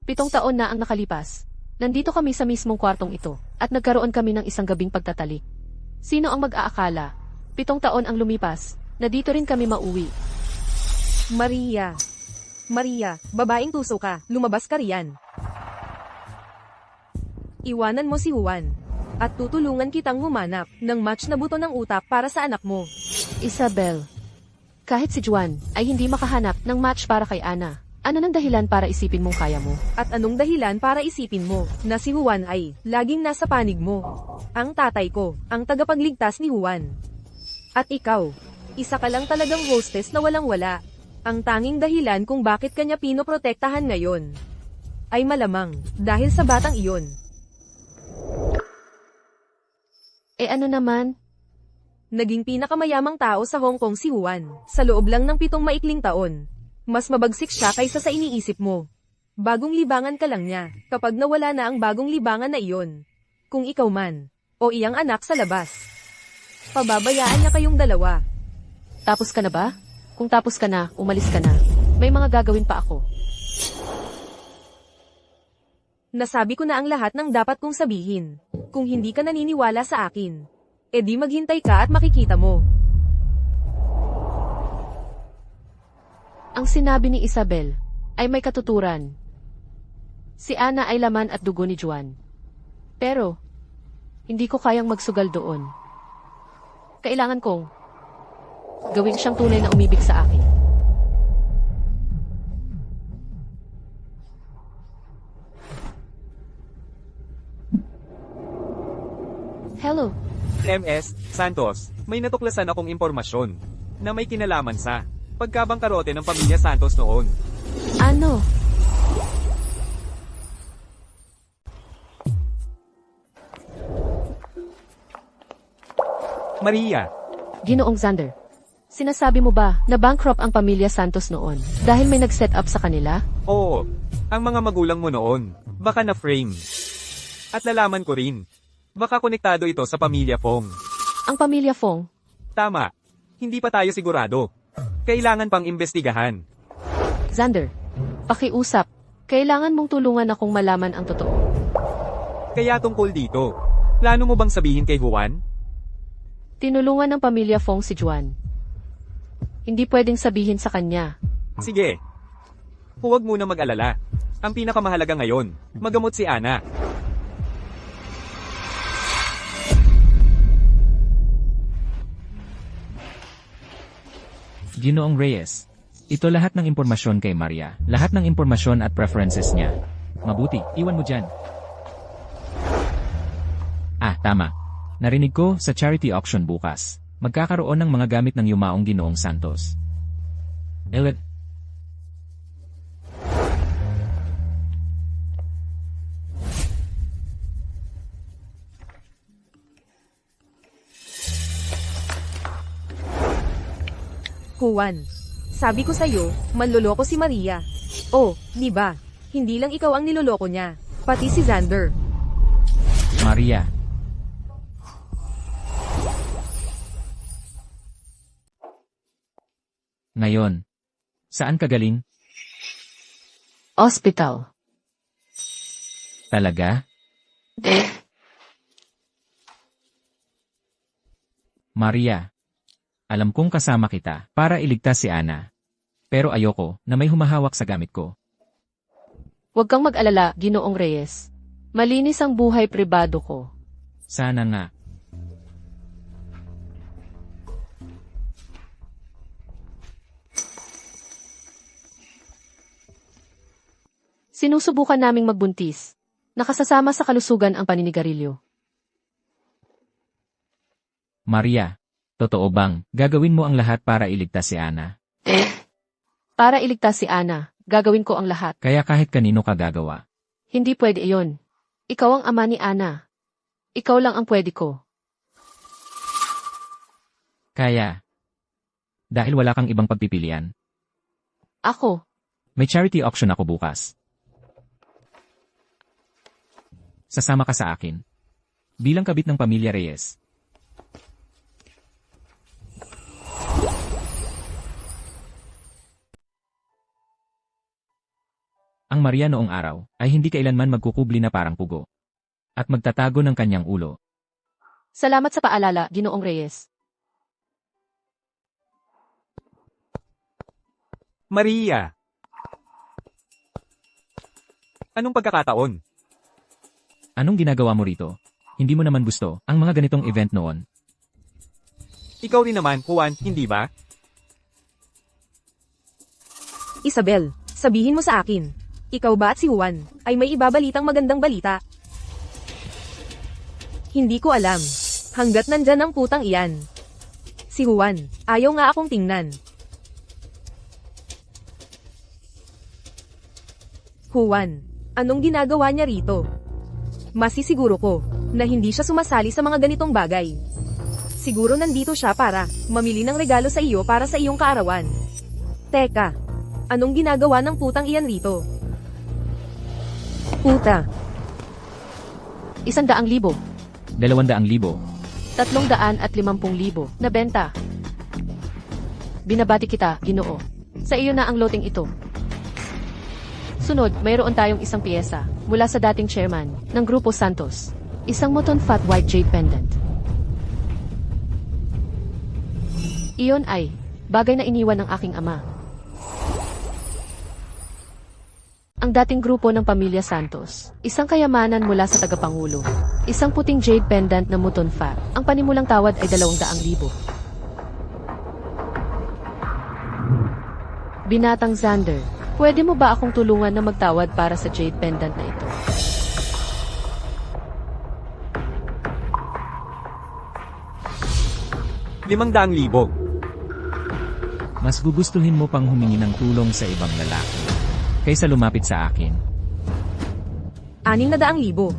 Speaker 3: Pitong taon na ang nakalipas. Nandito kami sa mismong kwartong ito, at nagkaroon kami ng isang gabing pagtatalik. Sino ang mag-aakala? 7 taon ang lumipas, na dito rin kami mauwi.
Speaker 1: Maria. Maria, babaeng tuso ka, lumabas ka riyan. Iwanan mo si Juan. At tutulungan kitang humanap ng match na buto ng utak para sa anak mo.
Speaker 3: Isabel. Kahit si Juan ay hindi makahanap ng match para kay Ana. Ano nang dahilan para isipin mong kaya mo?
Speaker 1: At anong dahilan para isipin mo na si Juan ay laging nasa panig mo? Ang tatay ko, ang tagapagligtas ni Juan. At ikaw, isa ka lang talagang hostess na walang-wala. Ang tanging dahilan kung bakit kanya pinoprotektahan ngayon ay malamang dahil sa batang iyon.
Speaker 3: Eh ano naman?
Speaker 1: Naging pinakamayamang tao sa Hong Kong si Juan sa loob lang ng 7 maikling taon. Mas mabagsik siya kaysa sa iniisip mo. Bagong libangan ka lang niya, kapag nawala na ang bagong libangan na iyon. Kung ikaw man, o iyang anak sa labas. Pababayaan niya kayong dalawa.
Speaker 3: Tapos ka na ba? Kung tapos ka na, umalis ka na. May mga gagawin pa ako.
Speaker 1: Nasabi ko na ang lahat ng dapat kong sabihin. Kung hindi ka naniniwala sa akin, edi maghintay ka at makikita mo.
Speaker 3: Ang sinabi ni Isabel ay may katuturan. Si Ana ay laman at dugo ni Juan. Pero, hindi ko kayang magsugal doon. Kailangan kong gawin siyang tunay na umibig sa akin. Hello.
Speaker 4: MS, Santos, may natuklasan akong impormasyon na may kinalaman sa pagkabangkarote ng pamilya Santos noon.
Speaker 3: Ano?
Speaker 4: Maria,
Speaker 3: Ginoong Xander, sinasabi mo ba na bankrupt ang pamilya Santos noon dahil may nag-set up sa kanila?
Speaker 4: oo, ang mga magulang mo noon, baka na-frame. At nalaman ko rin, baka konektado ito sa pamilya Fong.
Speaker 3: Ang pamilya Fong?
Speaker 4: Tama, hindi pa tayo sigurado. Kailangan pang imbestigahan.
Speaker 3: Xander, pakiusap. Kailangan mong tulungan akong malaman ang totoo.
Speaker 4: Kaya tungkol dito, plano mo bang sabihin kay Juan?
Speaker 3: Tinulungan ng pamilya Fong si Juan. Hindi pwedeng sabihin sa kanya.
Speaker 4: Sige. Huwag muna mag-alala. Ang pinakamahalaga ngayon, magamot si Ana.
Speaker 2: Ginoong Reyes. Ito lahat ng impormasyon kay Maria. Lahat ng impormasyon at preferences niya. Mabuti, iwan mo dyan. Ah, tama. Narinig ko sa charity auction bukas. Magkakaroon ng mga gamit ng yumaong Ginoong Santos. Elet.
Speaker 1: Juan, sabi ko sa'yo, manloloko si Maria. Oh, di ba? Hindi lang ikaw ang niloloko niya, pati si Xander.
Speaker 2: Maria. Ngayon. Saan ka galing?
Speaker 3: Hospital.
Speaker 2: Talaga? Maria. Alam kong kasama kita para iligtas si Ana. Pero ayoko na may humahawak sa gamit ko.
Speaker 3: Huwag kang mag-alala, Ginoong Reyes. Malinis ang buhay pribado ko.
Speaker 2: Sana nga.
Speaker 3: Sinusubukan naming magbuntis. Nakasasama sa kalusugan ang paninigarilyo.
Speaker 2: Maria, totoo bang gagawin mo ang lahat para iligtas si Ana?
Speaker 3: Para iligtas si Ana, gagawin ko ang lahat.
Speaker 2: Kaya kahit kanino ka gagawa.
Speaker 3: Hindi pwede iyon. Ikaw ang ama ni Ana. Ikaw lang ang pwede ko.
Speaker 2: Kaya. Dahil wala kang ibang pagpipilian.
Speaker 3: Ako,
Speaker 2: May charity auction ako bukas. Sasama ka sa akin. Bilang kabit ng pamilya Reyes. Ang Maria noong araw ay hindi kailanman magkukubli na parang pugo. At magtatago ng kanyang ulo.
Speaker 3: salamat sa paalala, Ginoong Reyes.
Speaker 4: Maria! Anong pagkakataon?
Speaker 2: Anong ginagawa mo rito? Hindi mo naman gusto ang mga ganitong event noon.
Speaker 4: Ikaw rin naman, Juan, hindi ba?
Speaker 1: Isabel, sabihin mo sa akin. Ikaw ba at si Juan ay may ibabalitang magandang balita? Hindi ko alam. Hanggat nandyan ang putang iyan. Si Juan, ayaw nga akong tingnan. Juan, anong ginagawa niya rito? Masisiguro ko na hindi siya sumasali sa mga ganitong bagay. Siguro nandito siya para mamili ng regalo sa iyo para sa iyong kaarawan. Teka, anong ginagawa ng putang iyan rito? Puta,
Speaker 3: 100,000,
Speaker 2: 200,000.
Speaker 3: 350,000 na benta. Binabati kita, Ginoo. Sa iyo na ang loting ito. Sunod, mayroon tayong isang piyesa mula sa dating chairman ng Grupo Santos. Isang Moton Fat White Jade Pendant. Iyon ay bagay na iniwan ng aking ama. Ang dating grupo ng pamilya Santos, isang kayamanan mula sa tagapangulo. Isang puting jade pendant na Moton Fat. Ang panimulang tawad ay 200,000. Binatang Xander, pwede mo ba akong tulungan na magtawad para sa jade pendant na ito?
Speaker 4: ₱500,000.
Speaker 2: Mas gugustuhin mo pang humingi ng tulong sa ibang lalaki kaysa lumapit sa akin.
Speaker 1: 600,000.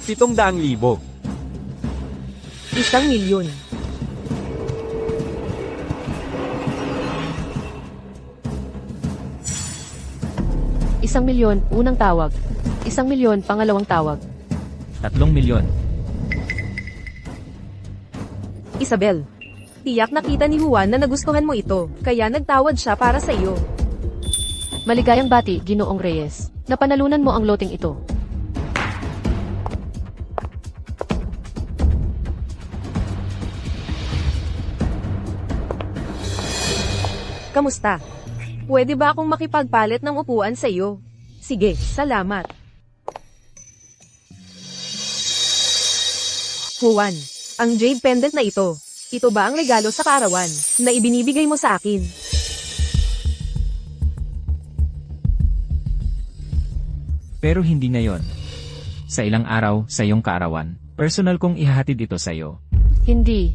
Speaker 4: 700,000.
Speaker 1: 1,000,000.
Speaker 3: 1,000,000 unang tawag. 1,000,000 pangalawang tawag.
Speaker 2: 3,000,000.
Speaker 1: Isabel, tiyak nakita ni Juan na nagustuhan mo ito, kaya nagtawad siya para sa iyo.
Speaker 3: Maligayang bati, Ginoong Reyes. Napanalunan mo ang loting ito.
Speaker 1: Kamusta? Pwede ba akong makipagpalit ng upuan sa iyo? Sige, salamat. Juan, ang jade pendant na ito ba ang regalo sa kaarawan na ibinibigay mo sa akin?
Speaker 2: Pero hindi ngayon. Sa ilang araw sa iyong kaarawan. Personal kong ihahatid ito sa'yo.
Speaker 3: Hindi.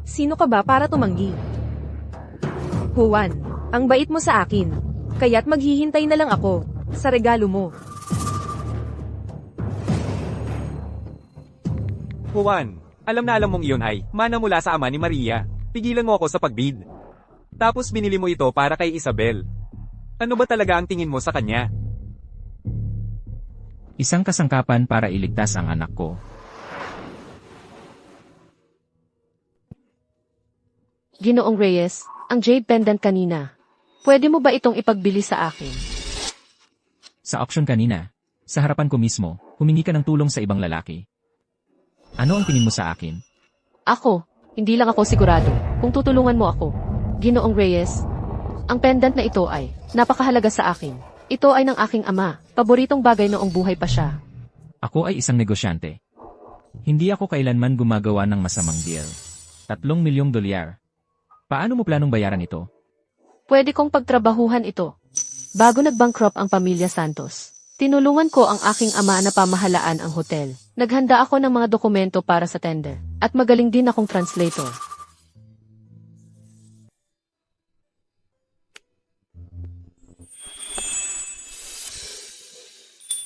Speaker 1: Sino ka ba para tumanggi? Juan, ang bait mo sa akin. Kaya't maghihintay na lang ako sa regalo mo.
Speaker 4: Juan, alam na alam mong iyon ay mana mula sa ama ni Maria. Pigilan mo ako sa pagbid. Tapos binili mo ito para kay Isabel. Ano ba talaga ang tingin mo sa kanya?
Speaker 2: Isang kasangkapan para iligtas ang anak ko.
Speaker 3: Ginoong Reyes, ang jade pendant kanina. Pwede mo ba itong ipagbili sa akin?
Speaker 2: Sa auction kanina, sa harapan ko mismo, humingi ka ng tulong sa ibang lalaki. Ano ang tingin mo sa akin?
Speaker 3: Ako, hindi lang ako sigurado kung tutulungan mo ako. Ginoong Reyes, ang pendant na ito ay napakahalaga sa akin. Ito ay ng aking ama, paboritong bagay noong buhay pa siya.
Speaker 2: Ako ay isang negosyante. Hindi ako kailanman gumagawa ng masamang deal. 3 milyong dolyar. Paano mo planong bayaran ito?
Speaker 3: Pwede kong pagtrabahuhan ito. Bago nag-bankrupt ang pamilya Santos, tinulungan ko ang aking ama na pamahalaan ang hotel. Naghanda ako ng mga dokumento para sa tender, at magaling din akong translator.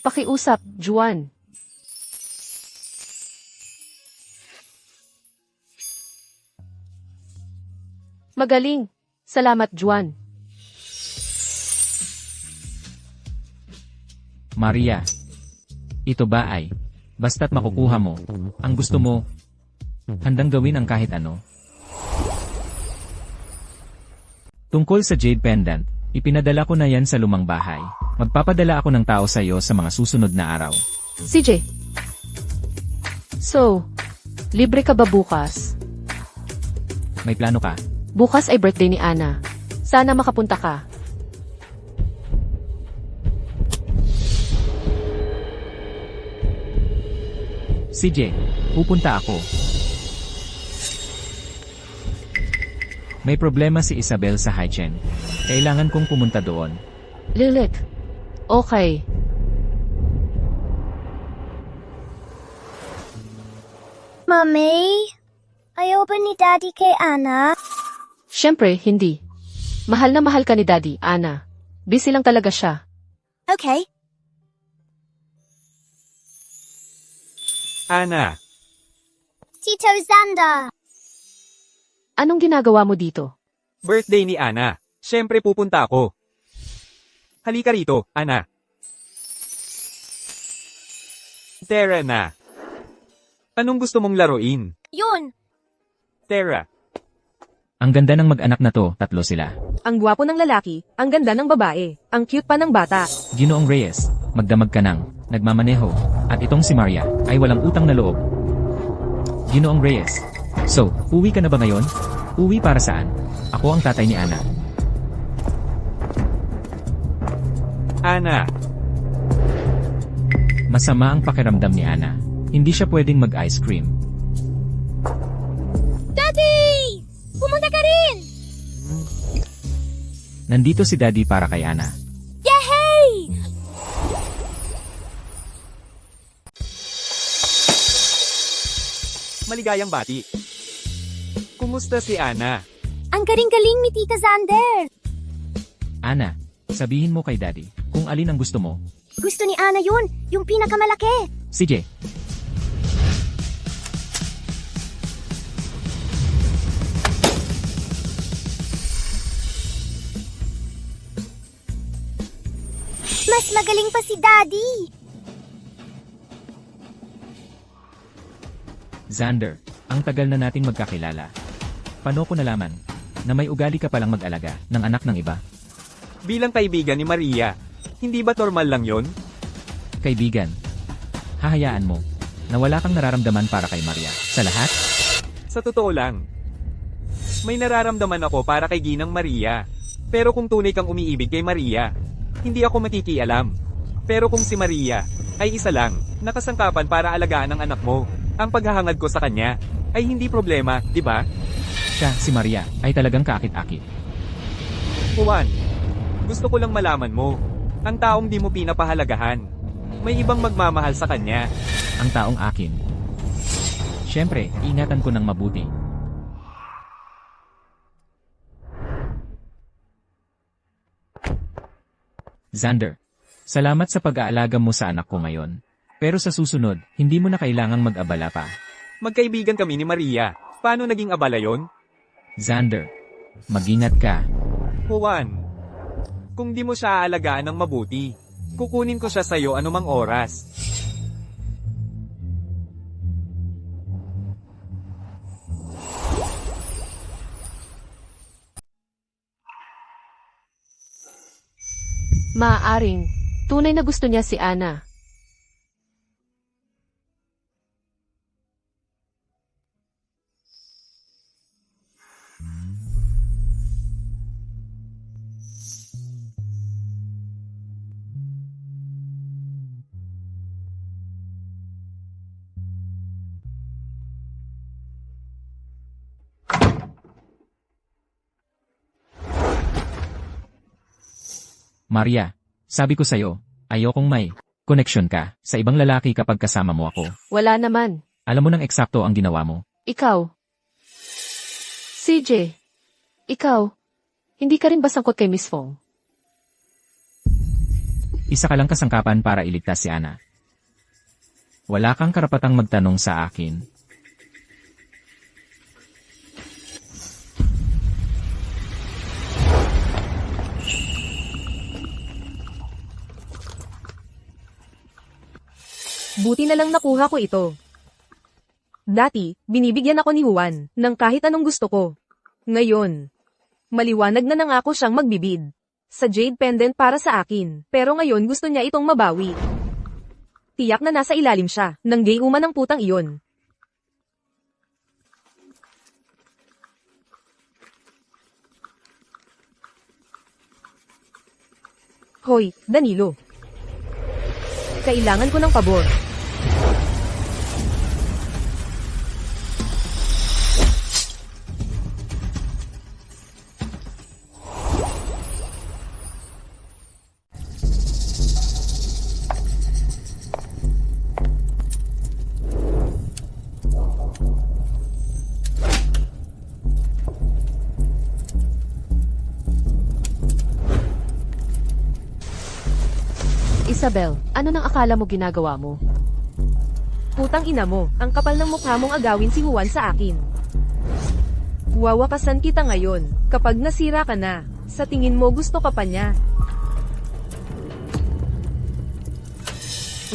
Speaker 3: Pakiusap, Juan. Magaling. Salamat, Juan.
Speaker 2: Maria. Ito ba ay, basta't makukuha mo, ang gusto mo, handang gawin ang kahit ano. Tungkol sa jade pendant, ipinadala ko na yan sa lumang bahay. Magpapadala ako ng tao sa iyo sa mga susunod na araw.
Speaker 3: CJ. So, libre ka ba bukas?
Speaker 2: May plano ka?
Speaker 3: Bukas ay birthday ni Ana. Sana makapunta ka.
Speaker 2: CJ, pupunta ako. May problema si Isabel sa Haichen. Kailangan kong pumunta doon.
Speaker 3: Lilit. Okay.
Speaker 5: Mommy, ayaw ba ni Daddy kay Ana?
Speaker 3: Siyempre, hindi. Mahal na mahal ka ni Daddy, Ana. Busy lang talaga siya.
Speaker 5: Okay.
Speaker 4: Ana,
Speaker 5: Tito Xander.
Speaker 3: Anong ginagawa mo dito?
Speaker 4: birthday ni Ana. Siyempre pupunta ako. Halika rito, Ana. Tara na. Anong gusto mong laruin?
Speaker 5: Yun.
Speaker 4: Tara.
Speaker 2: Ang ganda ng mag-anak na to, 3 sila.
Speaker 1: Ang gwapo ng lalaki, ang ganda ng babae, ang cute pa ng bata.
Speaker 2: Ginoong Reyes, magdamag ka nang, nagmamaneho, at itong si Maria, ay walang utang na loob. Ginoong Reyes. So, uwi ka na ba ngayon? Uwi para saan? Ako ang tatay ni Ana.
Speaker 4: Ana,
Speaker 2: Masama ang pakiramdam ni Ana. Hindi siya pwedeng mag-ice cream.
Speaker 5: Daddy! Pumunta ka rin!
Speaker 2: Nandito si Daddy para kay Ana.
Speaker 5: Yay!
Speaker 4: maligayang bati. Kumusta si Ana?
Speaker 5: Ang galing-galing ni Tita Xander.
Speaker 2: Ana, sabihin mo kay Daddy kung alin ang gusto mo.
Speaker 5: Gusto ni Ana yun, yung pinakamalaki.
Speaker 2: CJ.
Speaker 5: Mas magaling pa si Daddy.
Speaker 2: Xander, ang tagal na nating magkakilala. Paano ko nalaman na may ugali ka palang mag-alaga ng anak ng iba?
Speaker 4: Bilang kaibigan ni Maria, hindi ba normal lang yon?
Speaker 2: Kaibigan, hahayaan mo na wala kang nararamdaman para kay Maria sa lahat?
Speaker 4: Sa totoo lang, may nararamdaman ako para kay Ginang Maria. Pero kung tunay kang umiibig kay Maria, hindi ako makikialam. Pero kung si Maria ay isa lang, nakasangkapan para alagaan ang anak mo, ang paghahangad ko sa kanya ay hindi problema, di ba?
Speaker 2: Siya, si Maria, ay talagang kaakit-akit.
Speaker 4: Juan, gusto ko lang malaman mo, ang taong di mo pinapahalagahan, May ibang magmamahal sa kanya.
Speaker 2: Ang taong akin. Siyempre, ingatan ko ng mabuti. Xander, salamat sa pag-aalaga mo sa anak ko ngayon. Pero sa susunod, hindi mo na kailangang mag-abala pa.
Speaker 4: Magkaibigan kami ni Maria. Paano naging abala yon?
Speaker 2: Xander, mag-ingat ka.
Speaker 4: Juan, kung di mo siya aalagaan ng mabuti, kukunin ko siya sa'yo anumang oras.
Speaker 3: Maaaring, tunay na gusto niya si Ana.
Speaker 2: Maria, sabi ko sa'yo, ayokong may connection ka sa ibang lalaki kapag kasama mo ako.
Speaker 3: Wala naman.
Speaker 2: Alam mo nang eksakto ang ginawa mo.
Speaker 3: Ikaw. CJ. Ikaw. Hindi ka rin ba sangkot kay Miss Fong?
Speaker 2: Isa ka lang kasangkapan para iligtas si Ana. Wala kang karapatang magtanong sa akin.
Speaker 1: Buti na lang nakuha ko ito. Dati, binibigyan ako ni Juan ng kahit anong gusto ko. Ngayon, maliwanag na nangako siyang magbibid sa jade pendant para sa akin, pero ngayon gusto niya itong mabawi. Tiyak na nasa ilalim siya ng gayuma ng putang iyon. Hoy, Danilo. Kailangan ko ng pabor.
Speaker 3: Isabel, ano nang akala mo ginagawa mo?
Speaker 1: Putang ina mo, ang kapal ng mukha mong agawin si Juan sa akin. Wawakasan kita ngayon, kapag nasira ka na, sa tingin mo gusto ka pa niya.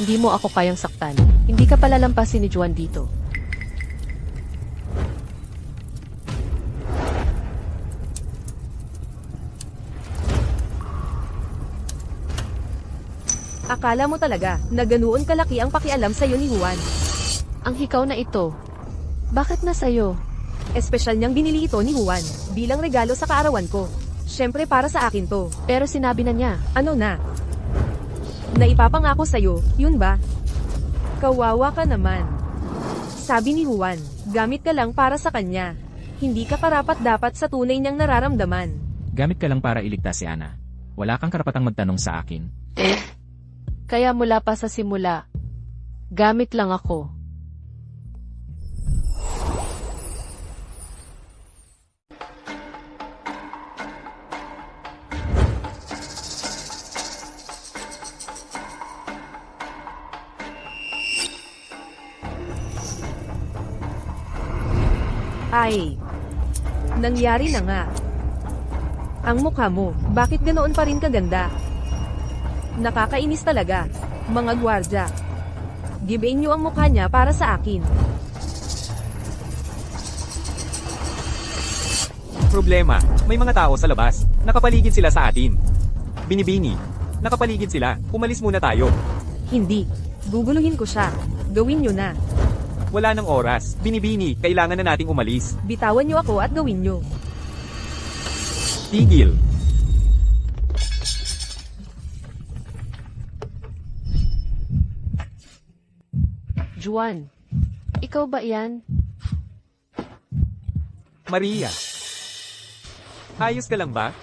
Speaker 3: Hindi mo ako kayang saktan. Hindi ka palalampasin ni Juan dito.
Speaker 1: Akala mo talaga, na ganoon kalaki ang pakialam sa'yo ni Juan.
Speaker 3: Ang hikaw na ito. Bakit na sa'yo?
Speaker 1: Espesyal niyang binili ito ni Juan, bilang regalo sa kaarawan ko. Siyempre para sa akin to.
Speaker 3: Pero sinabi na niya.
Speaker 1: Ano na? Naipapangako sa'yo, yun ba? Kawawa ka naman. Sabi ni Juan, gamit ka lang para sa kanya. Hindi ka karapat-dapat sa tunay niyang nararamdaman.
Speaker 2: Gamit ka lang para iligtas si Ana. Wala kang karapatang magtanong sa akin.
Speaker 3: Kaya mula pa sa simula, gamit lang ako.
Speaker 1: Ay, nangyari na nga. Ang mukha mo, bakit ganoon pa rin kaganda? Nakakainis talaga, mga gwardya. Gibain niyo ang mukha niya para sa akin.
Speaker 4: Problema, may mga tao sa labas. Nakapaligid sila sa atin. Binibini. Nakapaligid sila. Umalis muna tayo.
Speaker 1: Hindi. Guguluhin ko siya. Gawin niyo na.
Speaker 4: Wala nang oras. Binibini, kailangan na nating umalis.
Speaker 1: Bitawan niyo ako at gawin niyo.
Speaker 4: Tigil.
Speaker 3: Juan, ikaw ba yan?
Speaker 4: Maria. Ayos ka lang ba?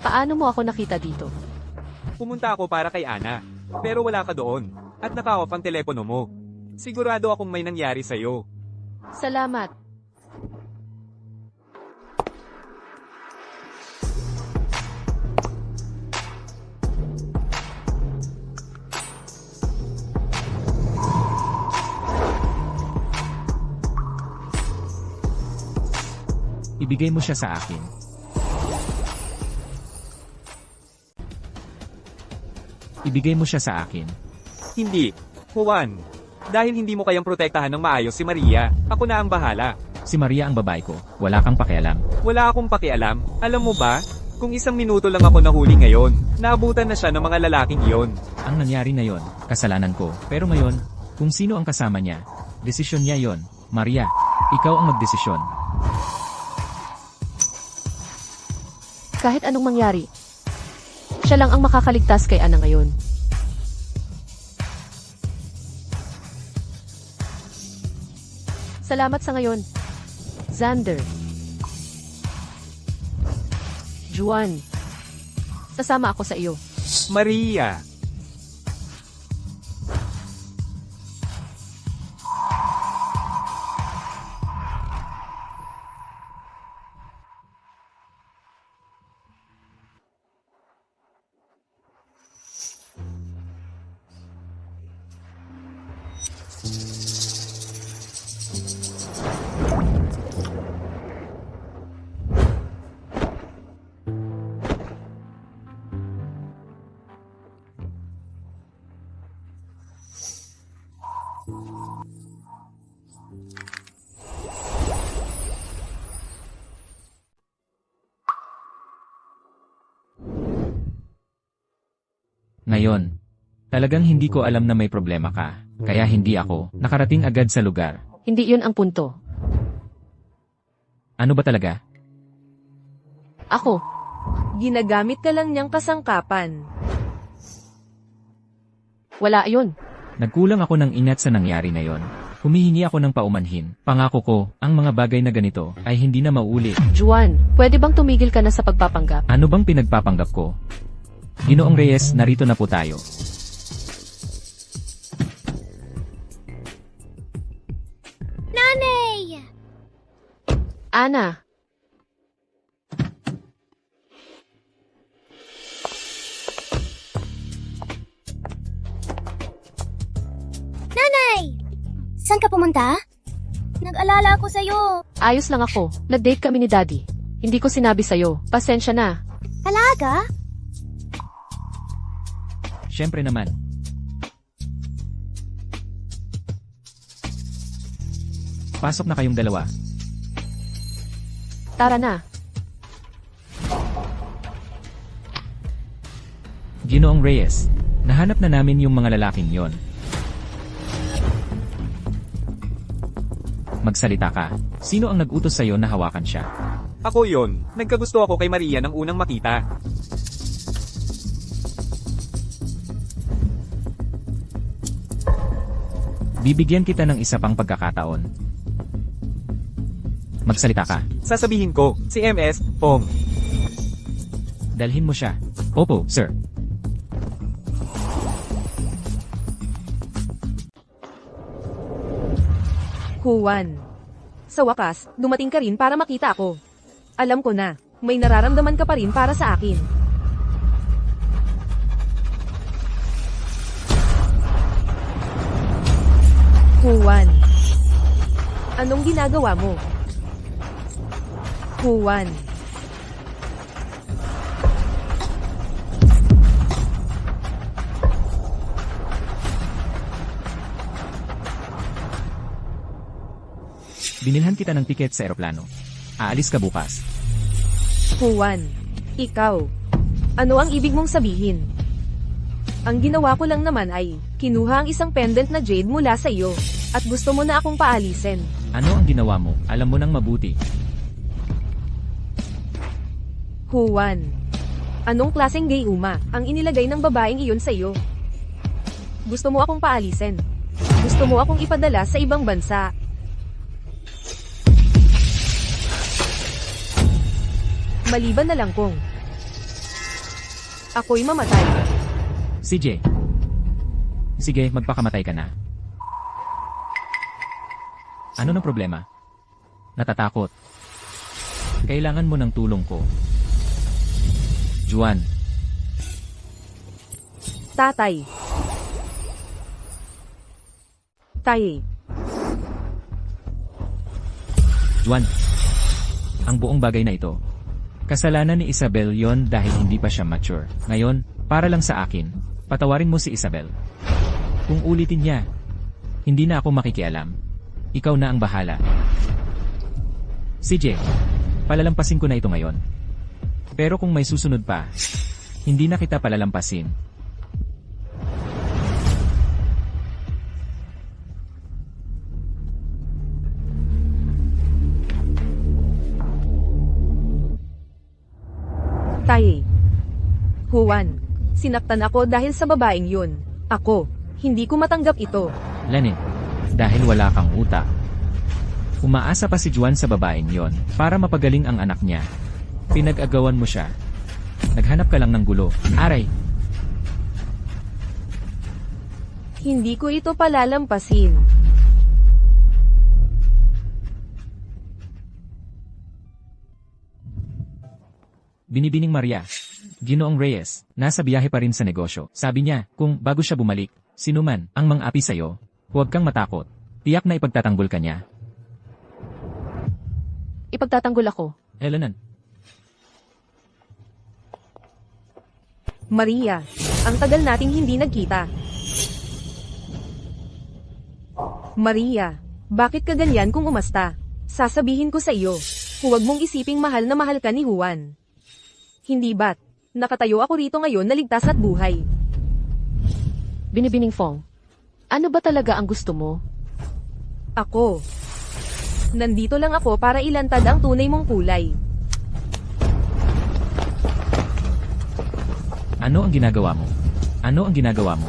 Speaker 3: Paano mo ako nakita dito?
Speaker 4: Pumunta ako para kay Ana. Pero wala ka doon. At naka-off ang telepono mo. Sigurado akong may nangyari sa'yo.
Speaker 3: Salamat.
Speaker 2: Ibigay mo siya sa akin. Ibigay mo siya sa akin.
Speaker 4: Hindi. Juan. Dahil hindi mo kayang protektahan ng maayos si Maria, ako na ang bahala.
Speaker 2: Si Maria ang babae ko. Wala kang pakialam.
Speaker 4: Wala akong pakialam. Alam mo ba? Kung 1 minuto lang ako nahuli ngayon, naabutan na siya ng mga lalaking iyon.
Speaker 2: Ang nangyari na yon, kasalanan ko. Pero ngayon, kung sino ang kasama niya, desisyon niya yon. Maria, ikaw ang magdesisyon.
Speaker 3: Kahit anong mangyari, siya lang ang makakaligtas kay Ana ngayon. Salamat sa ngayon, Xander. Juan, sasama ako sa iyo.
Speaker 4: Maria.
Speaker 2: Ngayon, talagang hindi ko alam na may problema ka. Kaya hindi ako nakarating agad sa lugar.
Speaker 3: Hindi yun ang punto.
Speaker 2: Ano ba talaga?
Speaker 3: Ako,
Speaker 1: Ginagamit ka lang niyang kasangkapan.
Speaker 3: wala yun.
Speaker 2: Nagkulang ako ng ingat sa nangyari na yon. Humihingi ako ng paumanhin. Pangako ko, ang mga bagay na ganito ay hindi na maulit.
Speaker 3: Juan, pwede bang tumigil ka na sa pagpapanggap?
Speaker 2: Ano bang pinagpapanggap ko? Ginoong Reyes, narito na po tayo.
Speaker 5: Nanay!
Speaker 3: Ana,
Speaker 5: Nanay! Saan ka pumunta? Nag-alala ako sa'yo.
Speaker 3: ayos lang ako. Nag-date kami ni Daddy. Hindi ko sinabi sa'yo. Pasensya na.
Speaker 5: Talaga?
Speaker 2: Siyempre naman. Pasok na kayong dalawa.
Speaker 3: Tara na.
Speaker 2: Ginoong Reyes, nahanap na namin yung mga lalaking yon. Magsalita ka. Sino ang nag-utos sa'yo na hawakan siya?
Speaker 4: Ako yon. Nagkagusto ako kay Maria nang unang makita.
Speaker 2: Bibigyan kita ng isa pang pagkakataon. Magsalita ka.
Speaker 4: Sasabihin ko, si MS, Pong.
Speaker 2: Dalhin mo siya. Opo, sir.
Speaker 1: Juan. Sa wakas, dumating ka rin para makita ako. Alam ko na, may nararamdaman ka pa rin para sa akin. Juan. Anong ginagawa mo? Juan.
Speaker 2: Binilhan kita ng tiket sa eroplano. Aalis ka bukas.
Speaker 1: Juan. Ikaw. Ano ang ibig mong sabihin? Ang ginawa ko lang naman ay, kinuha ang isang pendant na jade mula sa iyo, at gusto mo na akong paalisin.
Speaker 2: Ano ang ginawa mo? Alam mo nang mabuti.
Speaker 1: Juan. Anong klaseng gayuma ang inilagay ng babaeng iyon sa iyo? Gusto mo akong paalisin. Gusto mo akong ipadala sa ibang bansa. Maliban na lang kung ako'y mamatay.
Speaker 2: CJ, Sige, magpakamatay ka na. Ano ng problema? Natatakot. Kailangan mo ng tulong ko. Juan,
Speaker 1: Tatay. Tay.
Speaker 2: Juan. Ang buong bagay na ito. Kasalanan ni Isabel yon dahil hindi pa siya mature. Ngayon, para lang sa akin, patawarin mo si Isabel. Kung ulitin niya, hindi na ako makikialam. Ikaw na ang bahala. CJ, palalampasin ko na ito ngayon. Pero kung may susunod pa, hindi na kita palalampasin.
Speaker 1: Tay. Juan, sinaktan ako dahil sa babaeng yun. Ako, hindi ko matanggap ito.
Speaker 2: Lenin, dahil wala kang utak. Umaasa pa si Juan sa babaeng yon para mapagaling ang anak niya. Pinag-agawan mo siya. Naghanap ka lang ng gulo. Aray,
Speaker 1: Hindi ko ito palalampasin.
Speaker 2: Binibining Maria. Ginoong Reyes, nasa biyahe pa rin sa negosyo. Sabi niya, kung bago siya bumalik, sino man ang mang-api sa'yo, huwag kang matakot. Tiyak na ipagtatanggol ka niya.
Speaker 3: Ipagtatanggol ako.
Speaker 2: Helenan,
Speaker 1: Maria, ang tagal nating hindi nagkita. Maria, bakit ka ganyan kung umasta? Sasabihin ko sa iyo, huwag mong isiping mahal na mahal ka ni Juan. Hindi ba't? Nakatayo ako rito ngayon na ligtas at buhay.
Speaker 3: Binibining Fong. Ano ba talaga ang gusto mo?
Speaker 1: Ako. Nandito lang ako para ilantad ang tunay mong kulay.
Speaker 2: ano ang ginagawa mo? Ano ang ginagawa mo?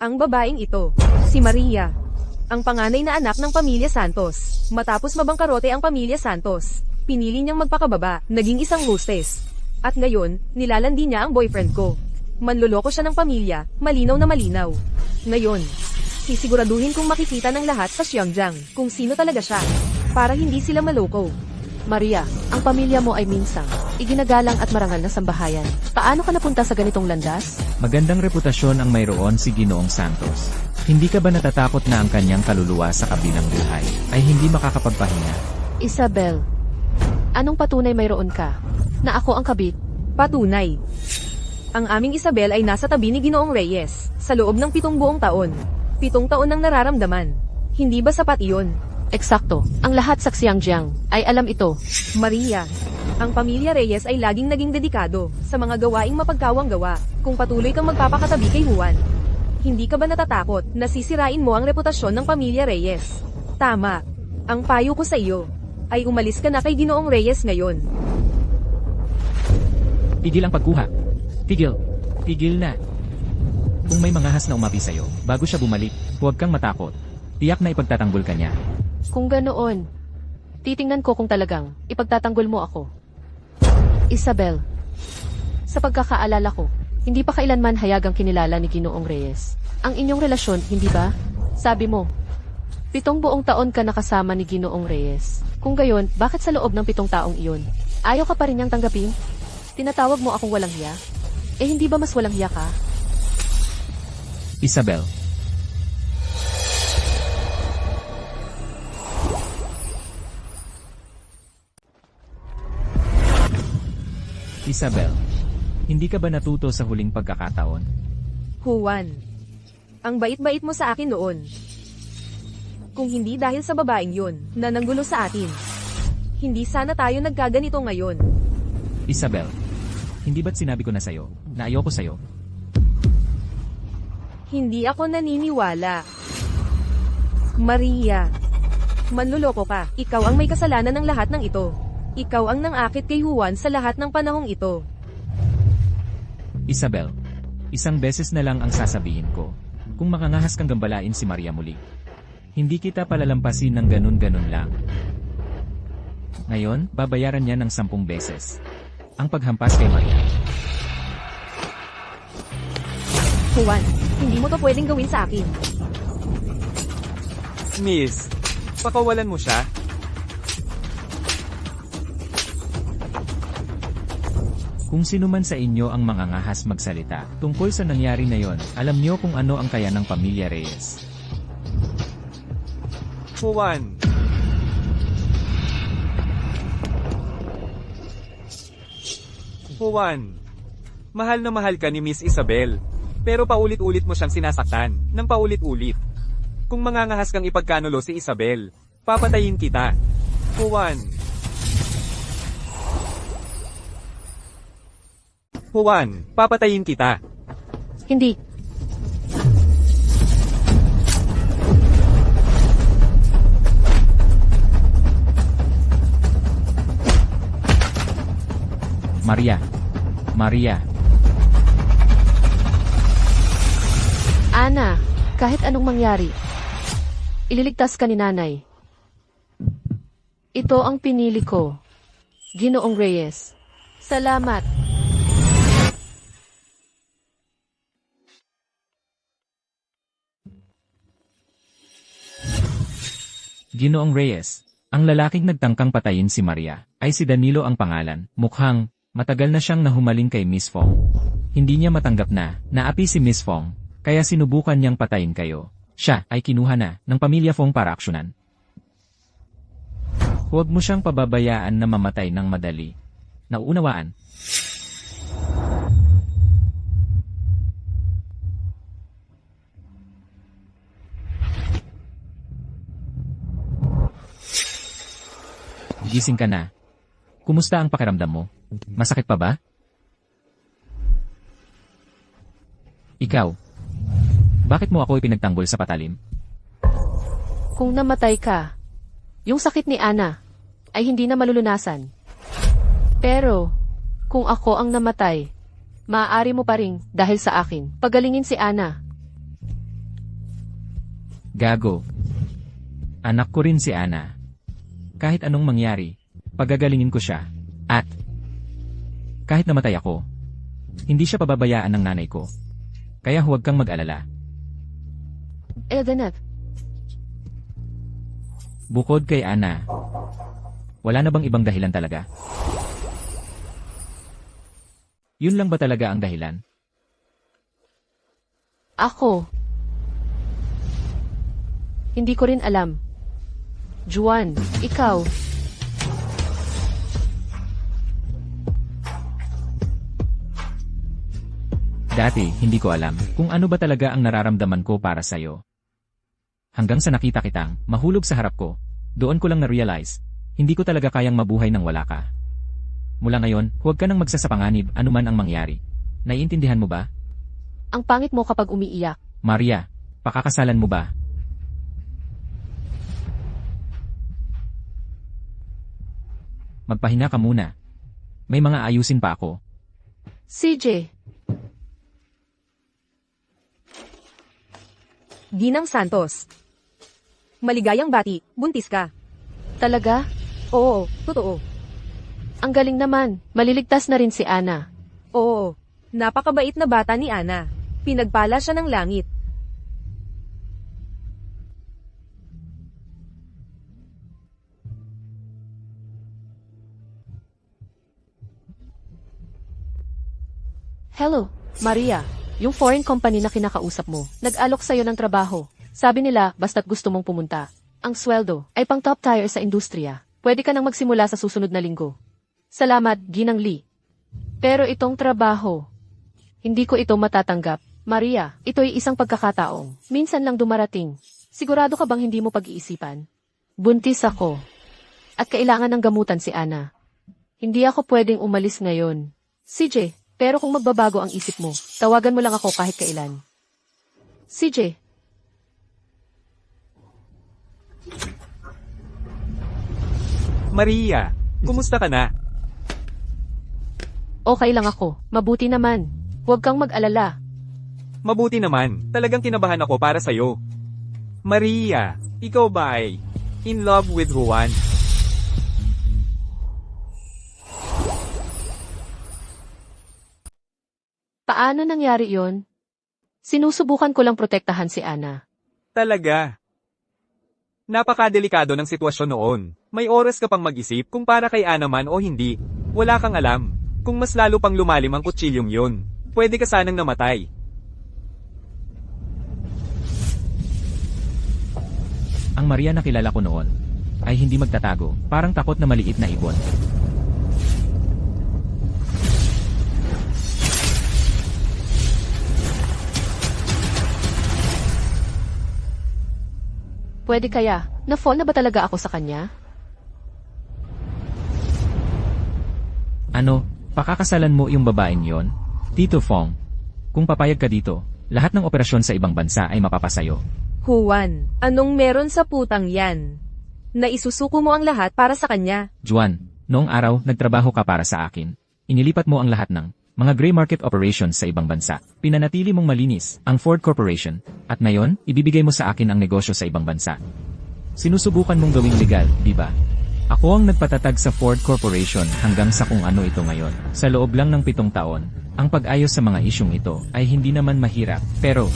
Speaker 1: Ang babaeng ito, si Maria. Ang panganay na anak ng pamilya Santos. Matapos mabangkarote ang pamilya Santos, pinili niyang magpakababa, naging isang hostess. At ngayon, nilalandi niya ang boyfriend ko. Manloloko siya ng pamilya, malinaw na malinaw. Ngayon, sisiguraduhin kong makikita ng lahat sa Xiangjiang kung sino talaga siya, para hindi sila maloko.
Speaker 3: Maria, ang pamilya mo ay minsang iginagalang at marangal na sambahayan. Paano ka napunta sa ganitong landas?
Speaker 2: Magandang reputasyon ang mayroon si Ginoong Santos. Hindi ka ba natatakot na ang kanyang kaluluwa sa kabilang buhay ay hindi makakapagpahinga?
Speaker 3: Isabel, anong patunay mayroon ka? Na ako ang kabit?
Speaker 1: Patunay. Ang aming Isabel ay nasa tabi ni Ginoong Reyes, sa loob ng 7 buong taon. 7 taon nang nararamdaman. Hindi ba sapat iyon?
Speaker 3: Eksakto. Ang lahat sa Xiangjiang ay alam ito.
Speaker 1: Maria, ang pamilya Reyes ay laging naging dedikado sa mga gawaing mapagkawang gawa kung patuloy kang magpapakatabi kay Juan. Hindi ka ba natatakot na sisirain mo ang reputasyon ng pamilya Reyes? Tama. Ang payo ko sa iyo ay umalis ka na kay Ginoong Reyes ngayon.
Speaker 2: Tigil ang pagkuha. Tigil. Tigil na. Kung may mangahas na umapi sa'yo, bago siya bumalik, huwag kang matakot. Tiyak na ipagtatanggol ka niya.
Speaker 3: Kung ganoon, titingnan ko kung talagang ipagtatanggol mo ako. Isabel, sa pagkakaalala ko, hindi pa kailanman hayagang kinilala ni Ginoong Reyes ang inyong relasyon, hindi ba? Sabi mo, 7 buong taon ka nakasama ni Ginoong Reyes. Kung gayon, bakit sa loob ng 7 taong iyon, ayaw ka pa rin niyang tanggapin? Tinatawag mo akong walang hiya? Eh hindi ba mas walang hiya ka?
Speaker 2: Isabel. Isabel, hindi ka ba natuto sa huling pagkakataon?
Speaker 1: Juan, ang bait-bait mo sa akin noon. Kung hindi dahil sa babaeng yun na nanggulo sa atin, hindi sana tayo nagkaganito ngayon.
Speaker 2: Isabel, hindi ba't sinabi ko na sa'yo, na ayoko sa'yo?
Speaker 1: Hindi ako naniniwala. Maria, manluloko ka. Ikaw ang may kasalanan ng lahat ng ito. Ikaw ang nangakit kay Juan sa lahat ng panahong ito.
Speaker 2: Isabel, isang beses na lang ang sasabihin ko. Kung makangahas kang gambalain si Maria muli, hindi kita palalampasin ng ganun-ganun lang. Ngayon, babayaran niya ng 10 beses ang paghampas kay Maria.
Speaker 1: Juan, hindi mo to pwedeng gawin sa akin.
Speaker 4: Miss, pakawalan mo siya.
Speaker 2: Kung sino man sa inyo ang mangangahas magsalita tungkol sa nangyari na yon, alam niyo kung ano ang kaya ng pamilya Reyes.
Speaker 4: Juan. Juan. Mahal na mahal ka ni Miss Isabel. Pero paulit-ulit mo siyang sinasaktan, ng paulit-ulit. Kung mangangahas kang ipagkanulo si Isabel, papatayin kita. Juan. Juan, papatayin kita.
Speaker 3: Hindi.
Speaker 2: Maria. Maria.
Speaker 3: Ana, kahit anong mangyari, ililigtas ka ni nanay. Ito ang pinili ko. Ginoong Reyes. Salamat.
Speaker 2: Ginoong Reyes. Ang lalaking nagtangkang patayin si Maria ay si Danilo ang pangalan. Mukhang matagal na siyang nahumaling kay Miss Fong. Hindi niya matanggap na naapi si Miss Fong, kaya sinubukan niyang patayin kayo. Siya ay kinuha na ng pamilya Fong para aksyonan. Huwag mo siyang pababayaan na mamatay ng madali. Nauunawaan? Gising ka na. Kumusta ang pakiramdam mo? Masakit pa ba? Ikaw, bakit mo ako ipinagtanggol sa patalim?
Speaker 3: Kung namatay ka, yung sakit ni Ana ay hindi na malulunasan. Pero, kung ako ang namatay, maaari mo pa ring dahil sa akin, pagalingin si Ana.
Speaker 2: Gago. Anak ko rin si Ana. Kahit anong mangyari, pagagalingin ko siya. At, kahit namatay ako, hindi siya pababayaan ng nanay ko. Kaya huwag kang mag-alala.
Speaker 3: Eldeneth,
Speaker 2: Bukod kay Ana, wala na bang ibang dahilan talaga? Yun lang ba talaga ang dahilan?
Speaker 3: ako. Hindi ko rin alam. Juan, ikaw.
Speaker 2: Dati, hindi ko alam kung ano ba talaga ang nararamdaman ko para sa'yo. Hanggang sa nakita kitang mahulog sa harap ko, doon ko lang na-realize, hindi ko talaga kayang mabuhay nang wala ka. Mula ngayon, huwag ka nang magsasapanganib anuman ang mangyari. Naiintindihan mo ba?
Speaker 3: Ang pangit mo kapag umiiyak.
Speaker 2: Maria, pakakasalan mo ba? Magpahinga ka muna. May mga ayusin pa ako.
Speaker 3: CJ,
Speaker 1: Ginang Santos. Maligayang bati, buntis ka.
Speaker 3: talaga?
Speaker 1: Oo, totoo.
Speaker 3: Ang galing naman. Maliligtas na rin si Ana.
Speaker 1: Oo, napakabait na bata ni Ana. Pinagpala siya ng langit.
Speaker 3: Hello, Maria. Yung foreign company na kinakausap mo, nag-alok sa'yo ng trabaho. Sabi nila, basta't gusto mong pumunta. Ang sweldo ay pang top tier sa industriya. Pwede ka nang magsimula sa susunod na linggo. Salamat, Ginang Lee. Pero itong trabaho, hindi ko ito matatanggap. Maria, ito'y isang pagkakataong minsan lang dumarating. Sigurado ka bang hindi mo pag-iisipan? Buntis ako. At kailangan ng gamutan si Ana. Hindi ako pwedeng umalis ngayon. CJ, pero kung magbabago ang isip mo, tawagan mo lang ako kahit kailan. CJ,
Speaker 4: Maria, kumusta ka na?
Speaker 3: okay lang ako. Mabuti naman. Huwag kang mag-alala.
Speaker 4: Mabuti naman, talagang kinabahan ako para sa'yo. Maria, ikaw ba ay in love with Juan?
Speaker 3: Paano nangyari yon? Sinusubukan ko lang protektahan si Ana.
Speaker 4: Talaga. Napakadelikado ng sitwasyon noon. May oras ka pang mag-isip kung para kay Ana man o hindi. Wala kang alam. Kung mas lalo pang lumalim ang kutsilyong yun, pwede ka sanang namatay.
Speaker 2: Ang Maria na kilala ko noon ay hindi magtatago, parang takot na maliit na ibon.
Speaker 3: Pwede kaya, na-fall na ba talaga ako sa kanya?
Speaker 2: Ano, pakakasalan mo yung babaeng yon? Tito Fong, kung papayag ka dito, lahat ng operasyon sa ibang bansa ay mapapasayo.
Speaker 1: Juan, anong meron sa putang yan? Naisusuko mo ang lahat para sa kanya.
Speaker 2: Juan, noong araw nagtrabaho ka para sa akin. Inilipat mo ang lahat ng mga gray market operations sa ibang bansa. Pinanatili mong malinis ang Ford Corporation, at ngayon, ibibigay mo sa akin ang negosyo sa ibang bansa. Sinusubukan mong gawing legal, di ba? Ako ang nagpatatag sa Ford Corporation hanggang sa kung ano ito ngayon. Sa loob lang ng 7 taon, ang pag-ayos sa mga isyong ito ay hindi naman mahirap, pero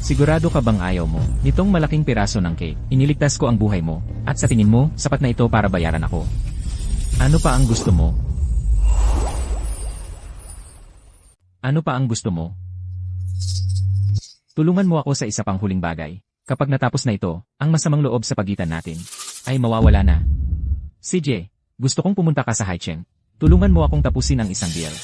Speaker 2: sigurado ka bang ayaw mo nitong malaking piraso ng cake? Iniligtas ko ang buhay mo, at sa tingin mo, sapat na ito para bayaran ako. Ano pa ang gusto mo? Ano pa ang gusto mo? Tulungan mo ako sa isa pang huling bagay. Kapag natapos na ito, ang masamang loob sa pagitan natin ay mawawala na. CJ, gusto kong pumunta ka sa Haicheng. Tulungan mo akong tapusin ang isang deal.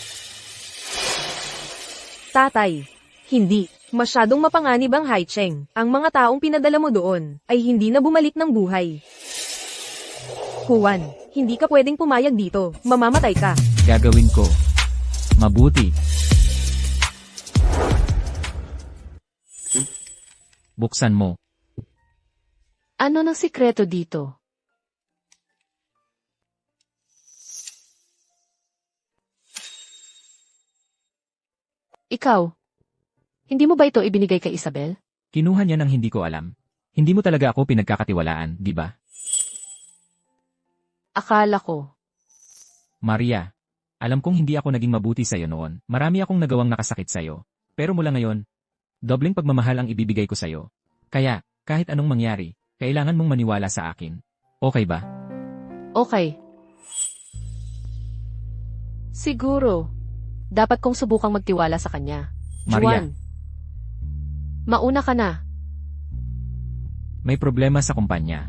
Speaker 1: Tatay, hindi. Masyadong mapanganib ang Haicheng. Ang mga taong pinadala mo doon ay hindi na bumalik ng buhay. Juan, hindi ka pwedeng pumayag dito. Mamamatay ka.
Speaker 2: Gagawin ko. Mabuti. Buksan mo.
Speaker 3: Ano ng sikreto dito? Ikaw, hindi mo ba ito ibinigay kay Isabel?
Speaker 2: Kinuha niya ng hindi ko alam. Hindi mo talaga ako pinagkakatiwalaan, di ba?
Speaker 3: Akala ko.
Speaker 2: Maria, alam kong hindi ako naging mabuti sa'yo noon. Marami akong nagawang nakasakit sa'yo. Pero mula ngayon, dobleng pagmamahal ang ibibigay ko sa'yo. Kaya, kahit anong mangyari, kailangan mong maniwala sa akin. Okay ba?
Speaker 3: Okay. Siguro, dapat kong subukang magtiwala sa kanya.
Speaker 2: Maria.
Speaker 3: Juan, mauna ka na.
Speaker 2: May problema sa kumpanya.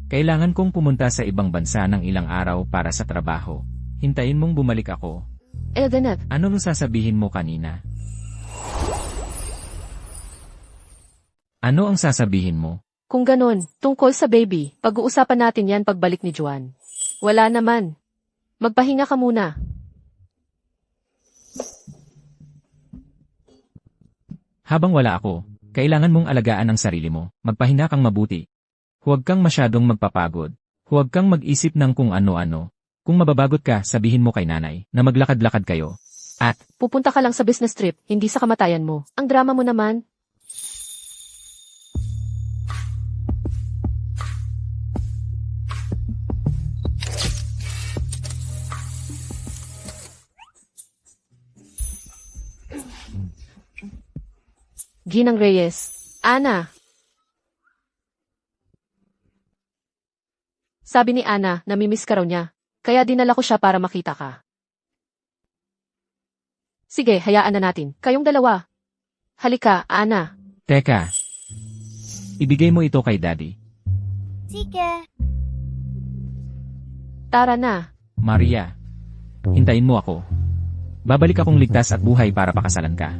Speaker 2: Kailangan kong pumunta sa ibang bansa ng ilang araw para sa trabaho. Hintayin mong bumalik ako.
Speaker 3: Eldeneth,
Speaker 2: Anong sasabihin mo kanina? Ano ang sasabihin mo?
Speaker 3: kung ganon, tungkol sa baby, pag-uusapan natin yan pagbalik ni Juan. Wala naman. Magpahinga ka muna.
Speaker 2: Habang wala ako, kailangan mong alagaan ang sarili mo. Magpahinga kang mabuti. Huwag kang masyadong magpapagod. Huwag kang mag-isip ng kung ano-ano. Kung mababagot ka, sabihin mo kay nanay na maglakad-lakad kayo. At,
Speaker 3: Pupunta ka lang sa business trip, hindi sa kamatayan mo. Ang drama mo naman. Ginang Reyes. Ana. Sabi ni Ana, namimiss ka raw niya. Kaya dinala ko siya para makita ka. Sige, hayaan na natin. Kayong dalawa. Halika, Ana.
Speaker 2: teka. Ibigay mo ito kay daddy.
Speaker 5: Sige.
Speaker 3: Tara na.
Speaker 2: Maria, hintayin mo ako. Babalik akong ligtas at buhay para pakasalan ka.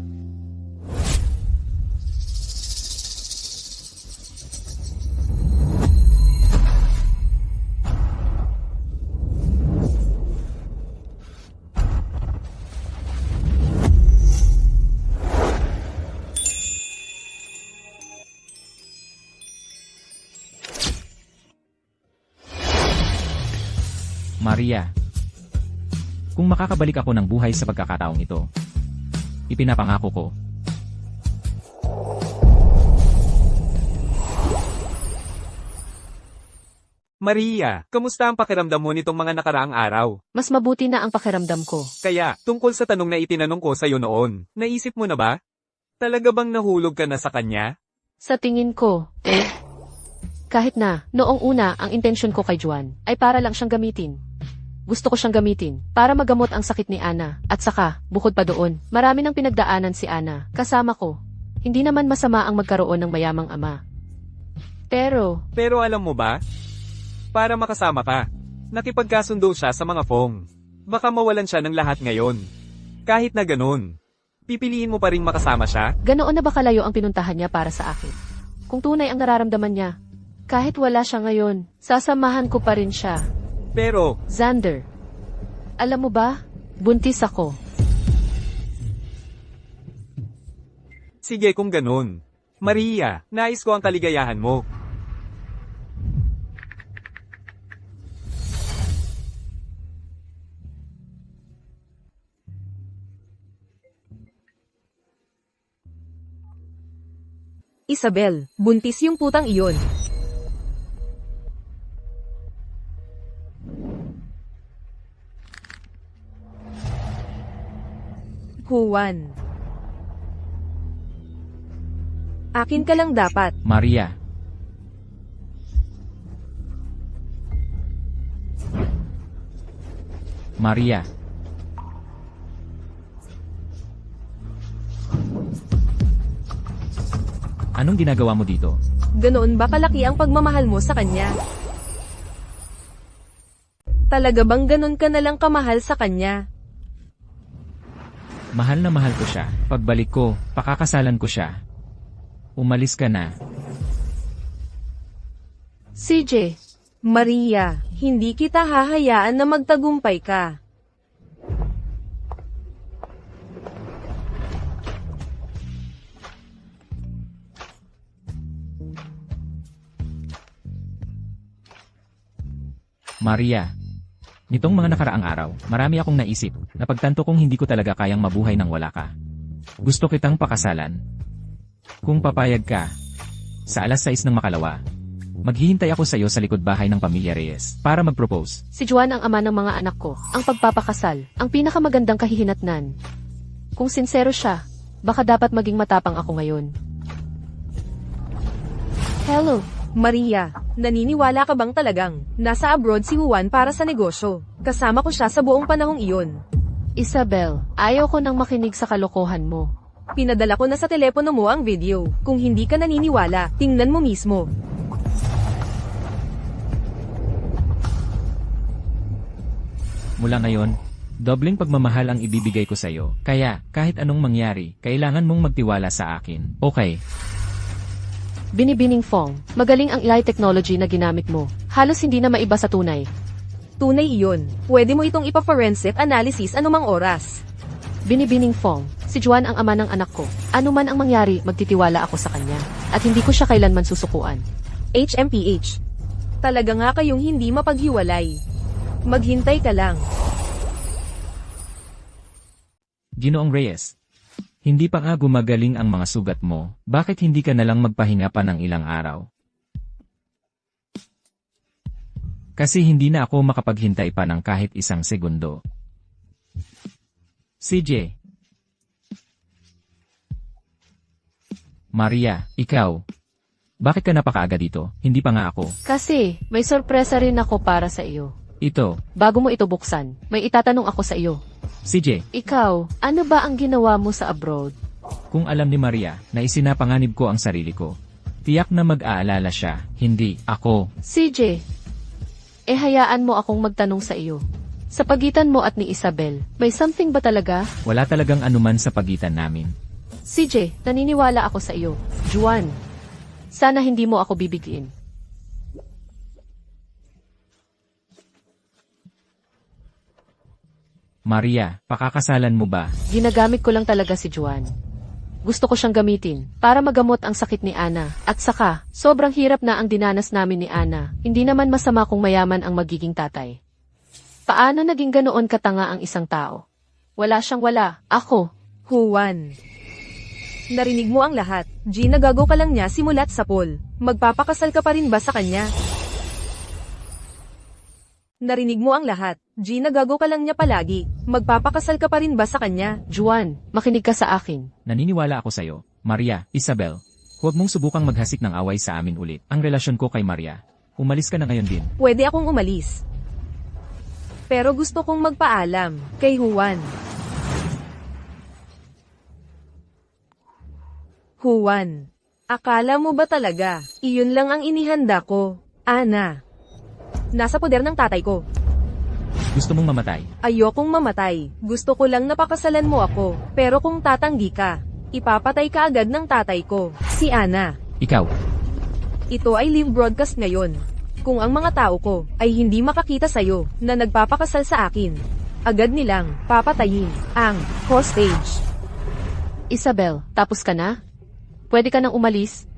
Speaker 2: Maria, kung makakabalik ako ng buhay sa pagkakataong ito, ipinapangako ko.
Speaker 4: Maria, kamusta ang pakiramdam mo nitong mga nakaraang araw?
Speaker 3: Mas mabuti na ang pakiramdam ko.
Speaker 4: Kaya, tungkol sa tanong na itinanong ko sa'yo noon, naisip mo na ba? Talaga bang nahulog ka na sa kanya?
Speaker 3: Sa tingin ko, kahit na, noong una, ang intensyon ko kay Juan ay para lang siyang gamitin. Gusto ko siyang gamitin para magamot ang sakit ni Ana. At saka, bukod pa doon, marami nang pinagdaanan si Ana, kasama ko. Hindi naman masama ang magkaroon ng mayamang ama. Pero,
Speaker 4: Pero alam mo ba? Para makasama ka, nakipagkasundo siya sa mga Fong. Baka mawalan siya ng lahat ngayon. Kahit na ganun, pipiliin mo pa ring makasama siya?
Speaker 3: ganoon na ba kalayo ang pinuntahan niya para sa akin? Kung tunay ang nararamdaman niya, kahit wala siya ngayon, sasamahan ko pa rin siya.
Speaker 4: Pero,
Speaker 3: Xander, alam mo ba, buntis ako.
Speaker 4: sige kung ganun. Maria, nais ko ang kaligayahan mo.
Speaker 1: Isabel, buntis yung putang iyon. Juan. Akin ka lang dapat.
Speaker 2: Maria. Maria. Anong ginagawa mo dito?
Speaker 1: Ganoon ba kalaki ang pagmamahal mo sa kanya? Talaga bang ganon ka na lang kamahal sa kanya?
Speaker 2: Mahal na mahal ko siya. Pagbalik ko, pakakasalan ko siya. Umalis ka na.
Speaker 3: CJ,
Speaker 1: Maria, hindi kita hahayaan na magtagumpay ka.
Speaker 2: Maria. Nitong mga nakaraang araw, marami akong naisip. Napagtanto kong hindi ko talaga kayang mabuhay nang wala ka. Gusto kitang pakasalan. Kung papayag ka, sa 6:00 ng makalawa, maghihintay ako sa iyo sa likod bahay ng pamilya Reyes para mag-propose.
Speaker 3: si Juan ang ama ng mga anak ko, ang pagpapakasal, ang pinakamagandang kahihinatnan. Kung sincero siya, baka dapat maging matapang ako ngayon. Hello,
Speaker 1: Maria, naniniwala ka bang talagang nasa abroad si Juan para sa negosyo? Kasama ko siya sa buong panahong iyon.
Speaker 3: Isabel, ayaw ko nang makinig sa kalokohan mo.
Speaker 1: Pinadala ko na sa telepono mo ang video. Kung hindi ka naniniwala, tingnan mo mismo.
Speaker 2: Mula ngayon, dobleng pagmamahal ang ibibigay ko sa iyo. Kaya, kahit anong mangyari, kailangan mong magtiwala sa akin. Okay?
Speaker 3: Binibining Fong, magaling ang AI technology na ginamit mo. Halos hindi na maiba sa tunay.
Speaker 1: Tunay iyon. Pwede mo itong ipa-forensic analysis anumang oras.
Speaker 3: Binibining Fong, si Juan ang ama ng anak ko. Ano man ang mangyari, magtitiwala ako sa kanya. At hindi ko siya kailanman susukuan.
Speaker 1: HMPH. Talaga nga kayong hindi mapaghiwalay. Maghintay ka lang.
Speaker 2: Ginoong Reyes. Hindi pa nga gumagaling ang mga sugat mo, bakit hindi ka nalang magpahinga pa ng ilang araw? Kasi hindi na ako makapaghintay pa ng kahit isang segundo. CJ. Maria, ikaw. Bakit ka napakaaga dito? Hindi pa nga ako.
Speaker 3: Kasi, may sorpresa rin ako para sa iyo.
Speaker 2: Ito,
Speaker 3: Bago mo ito buksan, may itatanong ako sa iyo.
Speaker 2: CJ.
Speaker 3: Ikaw, ano ba ang ginawa mo sa abroad?
Speaker 2: Kung alam ni Maria na isinapanganib ko ang sarili ko, tiyak na mag-aalala siya, hindi ako.
Speaker 3: CJ, hayaan mo akong magtanong sa iyo. Sa pagitan mo at ni Isabel, may something ba talaga?
Speaker 2: Wala talagang anuman sa pagitan namin.
Speaker 3: CJ, naniniwala ako sa iyo. Juan, sana hindi mo ako bibigin.
Speaker 2: Maria, pakakasalan mo ba?
Speaker 3: Ginagamit ko lang talaga si Juan. Gusto ko siyang gamitin para magamot ang sakit ni Ana. At saka, sobrang hirap na ang dinanas namin ni Ana. Hindi naman masama kung mayaman ang magiging tatay. Paano naging ganoon katanga ang isang tao? Wala siyang wala. Ako.
Speaker 1: Juan. Narinig mo ang lahat. Ginagago ka lang niya simulat sa pool. Magpapakasal ka pa rin ba sa kanya? Narinig mo ang lahat. G, nagago ka lang niya palagi. Magpapakasal ka pa rin ba sa kanya?
Speaker 3: Juan, makinig ka sa akin.
Speaker 2: Naniniwala ako sa'yo, Maria, Isabel. Huwag mong subukang maghasik ng away sa amin ulit. Ang relasyon ko kay Maria. Umalis ka na ngayon din.
Speaker 1: Pwede akong umalis. Pero gusto kong magpaalam kay Juan. Juan, akala mo ba talaga, iyon lang ang inihanda ko, Ana? Nasa poder ng tatay ko.
Speaker 2: Gusto mong mamatay.
Speaker 1: Ayokong mamatay. Gusto ko lang napakasalan mo ako. Pero kung tatanggi ka, ipapatay ka agad ng tatay ko, si Ana.
Speaker 2: Ikaw.
Speaker 1: Ito ay live broadcast ngayon. Kung ang mga tao ko ay hindi makakita sa'yo na nagpapakasal sa akin, agad nilang papatayin ang hostage.
Speaker 3: Isabel, tapos ka na? Pwede ka nang umalis?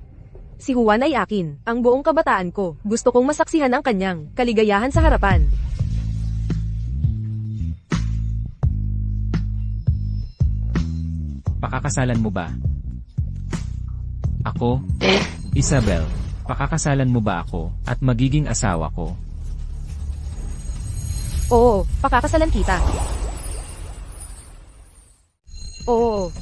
Speaker 1: Si Juan ay akin, ang buong kabataan ko. Gusto kong masaksihan ang kanyang kaligayahan sa harapan.
Speaker 2: Pakakasalan mo ba? Ako? Isabel, pakakasalan mo ba ako at magiging asawa ko?
Speaker 1: Oo, pakakasalan kita. Oo.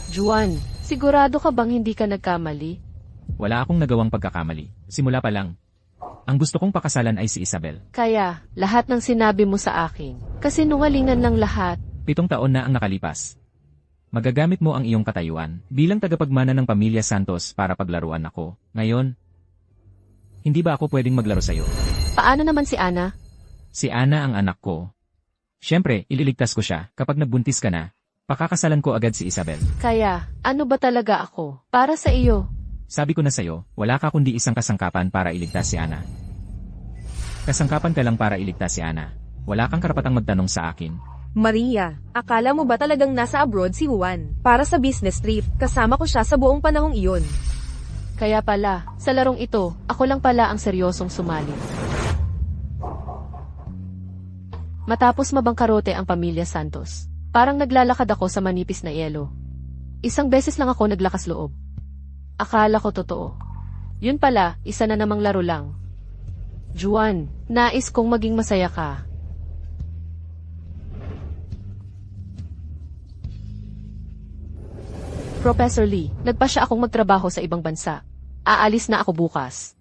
Speaker 3: Juan, sigurado ka bang hindi ka nagkamali?
Speaker 2: Wala akong nagawang pagkakamali. Simula pa lang. Ang gusto kong pakasalan ay si Isabel.
Speaker 3: Kaya, lahat ng sinabi mo sa akin, kasinungalingan lang lahat.
Speaker 2: 7 taon na ang nakalipas. Magagamit mo ang iyong katayuan bilang tagapagmana ng pamilya Santos para paglaruan ako. Ngayon, hindi ba ako pwedeng maglaro sa'yo?
Speaker 3: Paano naman si Ana?
Speaker 2: Si Ana ang anak ko. Siyempre, ililigtas ko siya kapag nagbuntis ka na. Pakakasalan ko agad si Isabel.
Speaker 3: Kaya, ano ba talaga ako? Para sa iyo.
Speaker 2: Sabi ko na sa'yo, wala ka kundi isang kasangkapan para iligtas si Ana. Kasangkapan ka lang para iligtas si Ana. Wala kang karapatang magtanong sa akin.
Speaker 1: Maria, akala mo ba talagang nasa abroad si Juan? Para sa business trip, kasama ko siya sa buong panahong iyon.
Speaker 3: Kaya pala, sa larong ito, ako lang pala ang seryosong sumali. Matapos mabangkarote ang pamilya Santos, parang naglalakad ako sa manipis na yelo. Isang beses lang ako naglakas loob. Akala ko totoo. Yun pala, isa na namang laro lang. Juan, nais kong maging masaya ka. Professor Lee, nagpasya akong magtrabaho sa ibang bansa. Aalis na ako bukas.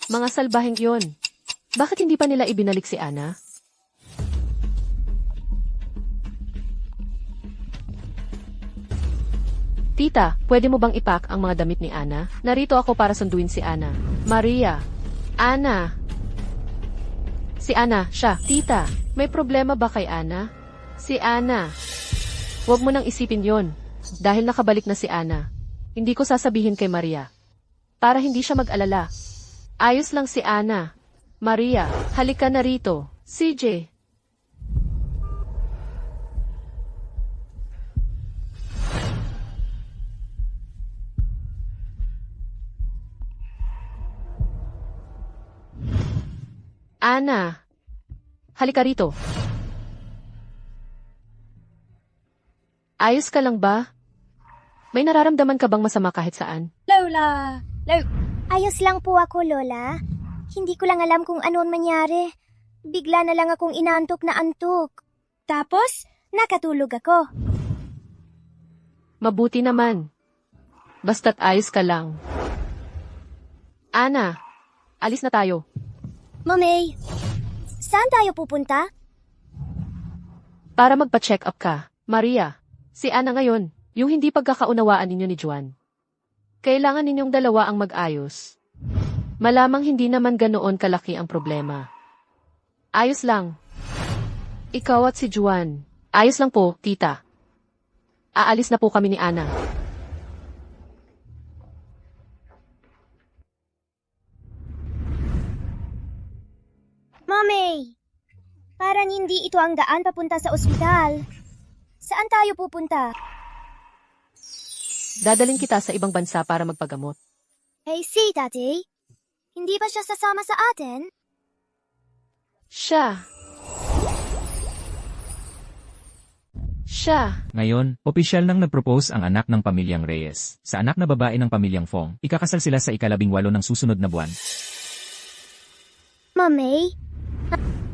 Speaker 3: Mga salbaheng yun. Bakit hindi pa nila ibinalik si Ana? Tita, pwede mo bang ipak ang mga damit ni Ana? Narito ako para sunduin si Ana. Maria. Ana. Si Ana, siya. Tita, may problema ba kay Ana? Si Ana. Huwag mo nang isipin yon. Dahil nakabalik na si Ana. Hindi ko sasabihin kay Maria. Para hindi siya mag-alala. Ayos lang si Ana. Maria, halika na rito. CJ. Ana, halika rito. Ayos ka lang ba? May nararamdaman ka bang masama kahit saan?
Speaker 5: Lola! Ayos lang po ako, Lola. Hindi ko lang alam kung ano ang mangyari. Bigla na lang akong inaantok na antok. Tapos, nakatulog ako.
Speaker 3: Mabuti naman. Basta't ayos ka lang. Ana, alis na tayo.
Speaker 5: Mamay, saan tayo pupunta?
Speaker 3: Para magpa-check up ka. Maria, si Ana ngayon, yung hindi pagkakaunawaan ninyo ni Juan. Kailangan ninyong dalawa ang mag-ayos. Malamang hindi naman ganoon kalaki ang problema. Ayos lang. Ikaw at si Juan. Ayos lang po, tita. Aalis na po kami ni Ana.
Speaker 5: Mommy, parang hindi ito ang daan papunta sa ospital. Saan tayo pupunta?
Speaker 3: Dadalhin kita sa ibang bansa para magpagamot.
Speaker 5: Hey, si Daddy. Hindi ba siya sasama sa atin?
Speaker 3: Siya.
Speaker 2: Ngayon, opisyal nang nagpropose ang anak ng pamilyang Reyes sa anak na babae ng pamilyang Fong. Ikakasal sila sa ika-18 ng susunod na buwan.
Speaker 5: Mamay?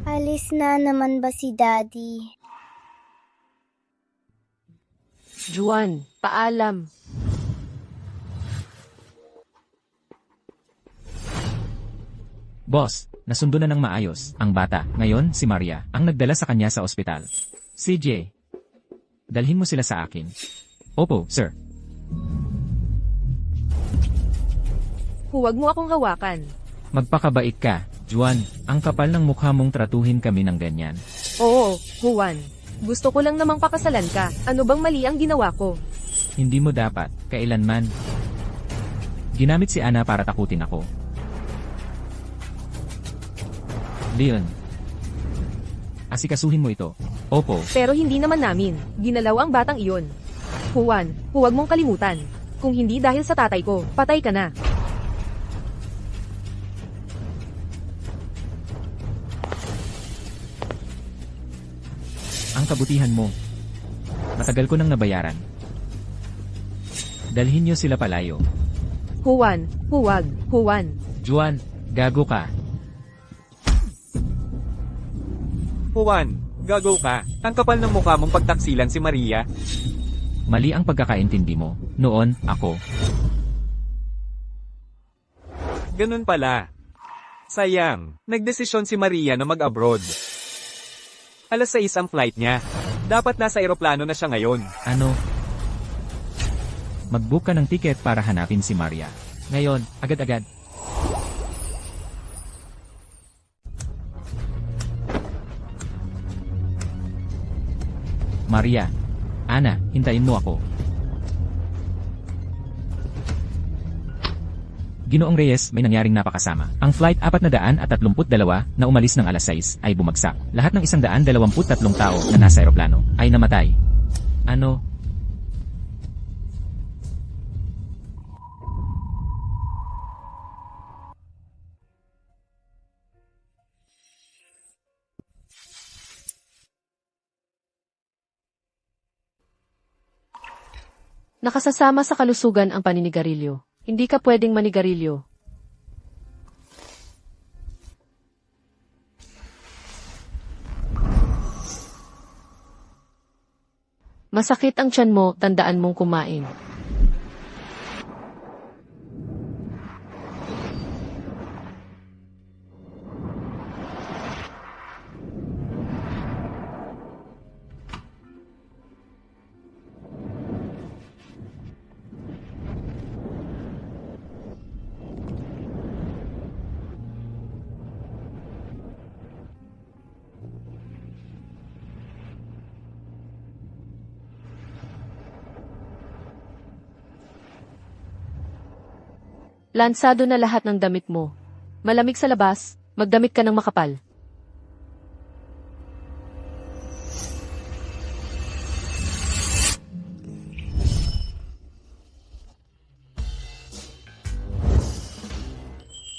Speaker 5: Alis na naman ba si Daddy?
Speaker 3: Juan, paalam.
Speaker 2: Boss, nasundo na ng maayos ang bata. Ngayon, si Maria ang nagdala sa kanya sa ospital. CJ, dalhin mo sila sa akin. Opo, sir.
Speaker 1: Huwag mo akong hawakan.
Speaker 2: Magpakabait ka, Juan. Ang kapal ng mukha mong tratuhin kami ng ganyan.
Speaker 1: Oo, Juan. Gusto ko lang namang pakasalan ka. Ano bang mali ang ginawa ko?
Speaker 2: Hindi mo dapat, kailanman. Ginamit si Ana para takutin ako. Leon. Asikasuhin mo ito. Opo.
Speaker 1: Pero hindi naman namin. Ginalaw ang batang iyon. Juan, huwag mong kalimutan. Kung hindi dahil sa tatay ko, patay ka na.
Speaker 2: Ang kabutihan mo. Matagal ko nang nabayaran. Dalhin niyo sila palayo.
Speaker 1: Juan, huwag, Juan.
Speaker 2: Juan, gago ka.
Speaker 4: Juan, gago ka. Ang kapal ng mukha mong pagtaksilan si Maria.
Speaker 2: Mali ang pagkakaintindi mo. Noon, ako.
Speaker 4: Ganun pala. Sayang, nagdesisyon si Maria na mag-abroad. 6:00 ang flight niya. Dapat nasa eroplano na siya ngayon.
Speaker 2: Ano? Mag-book ka ng ticket para hanapin si Maria. Ngayon, agad-agad. Maria. Ana, hintayin mo ako. Ginoong Reyes, may nangyaring napakasama. Ang flight 432 na umalis ng 6:00 ay bumagsak. Lahat ng 123 tao na nasa eroplano ay namatay. Ano?
Speaker 3: Nakasasama sa kalusugan ang paninigarilyo. Hindi ka pwedeng manigarilyo. Masakit ang tiyan mo, tandaan mong kumain. Lansado na lahat ng damit mo. Malamig sa labas, magdamit ka ng makapal.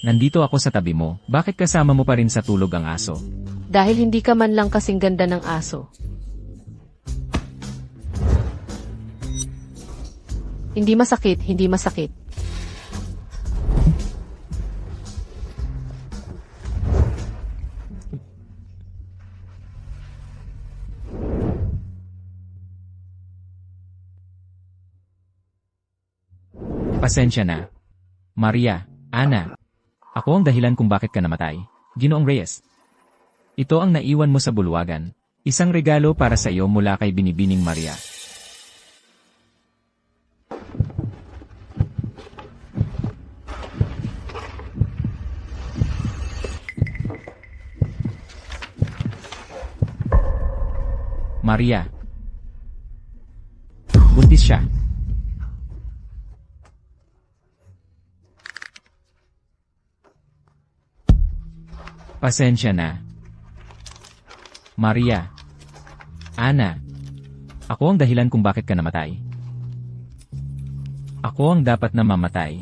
Speaker 2: Nandito ako sa tabi mo. Bakit kasama mo pa rin sa tulog ang aso?
Speaker 3: Dahil hindi ka man lang kasing ganda ng aso. Hindi masakit, hindi masakit.
Speaker 2: Pasensya na. Maria, Ana. Ako ang dahilan kung bakit ka namatay. Ginoong Reyes. Ito ang naiwan mo sa bulwagan. Isang regalo para sa iyo mula kay Binibining Maria. Maria. Buntis siya. Pasensya na. Maria. Ana. Ako ang dahilan kung bakit ka namatay. Ako ang dapat na mamatay.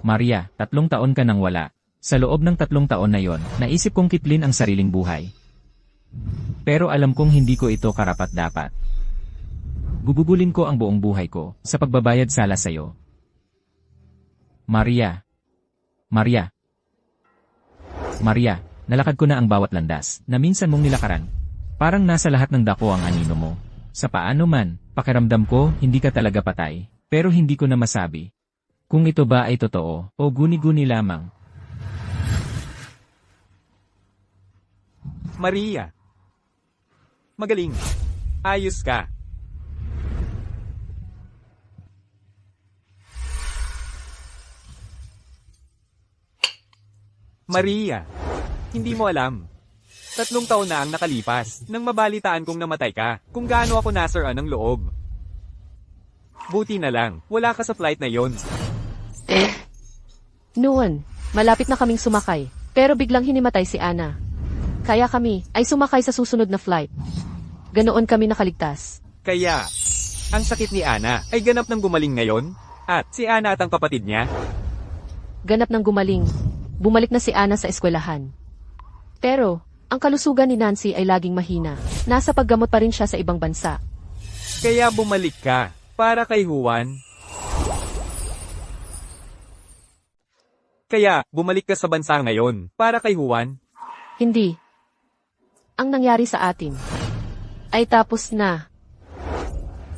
Speaker 2: Maria, 3 taon ka nang wala. Sa loob ng 3 taon na yon, naisip kong kitlin ang sariling buhay. Pero alam kong hindi ko ito karapat-dapat. Gugugulin ko ang buong buhay ko sa pagbabayad sala sa'yo. Maria. Maria. Maria, nalakad ko na ang bawat landas na minsan mong nilakaran. Parang nasa lahat ng dako ang anino mo. Sa paano man, pakiramdam ko hindi ka talaga patay, pero hindi ko na masabi kung ito ba ay totoo o guni-guni lamang.
Speaker 4: Maria. Magaling. Ayos ka. Maria. Hindi mo alam. 3 taon na ang nakalipas nang mabalitaan kong namatay ka kung gaano ako nasiraan ng loob. Buti na lang, wala ka sa flight na yon.
Speaker 3: Noon, malapit na kaming sumakay, pero biglang hinimatay si Ana. Kaya kami ay sumakay sa susunod na flight. Ganoon kami nakaligtas.
Speaker 4: Kaya, ang sakit ni Ana ay ganap ng gumaling ngayon? At si Ana at ang kapatid niya?
Speaker 3: Ganap ng gumaling. Bumalik na si Ana sa eskwelahan. Pero, ang kalusugan ni Nancy ay laging mahina. Nasa paggamot pa rin siya sa ibang bansa.
Speaker 4: Kaya bumalik ka para kay Juan. Kaya, bumalik ka sa bansa ngayon para kay Juan.
Speaker 3: Hindi. Ang nangyari sa atin ay tapos na.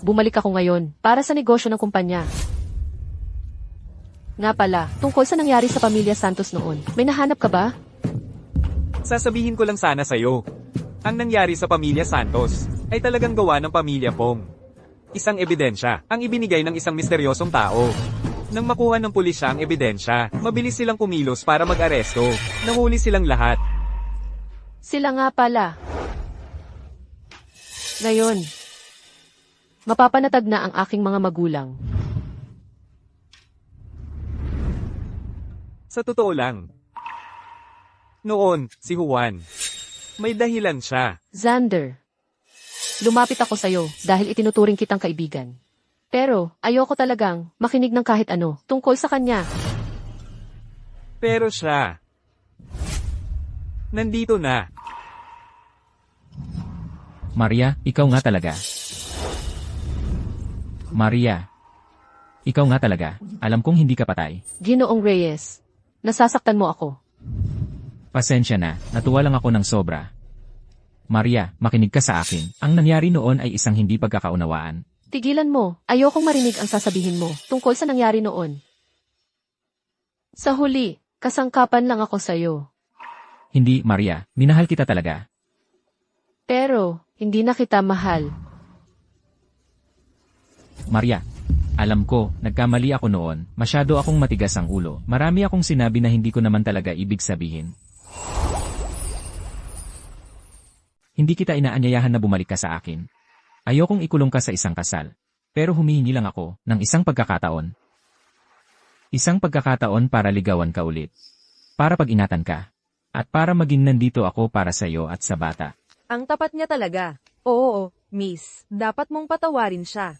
Speaker 3: Bumalik ako ngayon para sa negosyo ng kumpanya. Nga pala, tungkol sa nangyari sa pamilya Santos noon, may nahanap ka ba?
Speaker 4: Sasabihin ko lang sana sa'yo. Ang nangyari sa pamilya Santos ay talagang gawa ng pamilya Pong. Isang ebidensya ang ibinigay ng isang misteryosong tao. Nang makuha ng pulisya ang ebidensya, mabilis silang kumilos para mag-aresto. Nahuli silang lahat.
Speaker 3: Sila nga pala. Ngayon, mapapanatag na ang aking mga magulang.
Speaker 4: Sa totoo lang. Noon, si Juan. May dahilan siya.
Speaker 3: Xander, lumapit ako sa'yo dahil itinuturing kitang kaibigan. Pero, ayoko talagang makinig ng kahit ano tungkol sa kanya.
Speaker 4: Pero siya. Nandito na.
Speaker 2: Maria, ikaw nga talaga. Maria. Ikaw nga talaga. Alam kong hindi ka patay.
Speaker 3: Ginoong Reyes, nasasaktan mo ako.
Speaker 2: Pasensya na, natuwa lang ako ng sobra. Maria, makinig ka sa akin. Ang nangyari noon ay isang hindi pagkakaunawaan.
Speaker 3: Tigilan mo, ayokong marinig ang sasabihin mo tungkol sa nangyari noon. Sa huli, kasangkapan lang ako sa'yo.
Speaker 2: Hindi, Maria, minahal kita talaga.
Speaker 3: Pero, hindi na kita mahal.
Speaker 2: Maria, alam ko, nagkamali ako noon, masyado akong matigas ang ulo, marami akong sinabi na hindi ko naman talaga ibig sabihin. Hindi kita inaanyayahan na bumalik ka sa akin. Ayokong ikulong ka sa isang kasal. Pero humihingi lang ako ng isang pagkakataon. Isang pagkakataon para ligawan ka ulit. Para pag-ingatan ka. At para maging nandito ako para sa iyo at sa bata.
Speaker 1: Ang tapat niya talaga. Oo, miss. Dapat mong patawarin siya.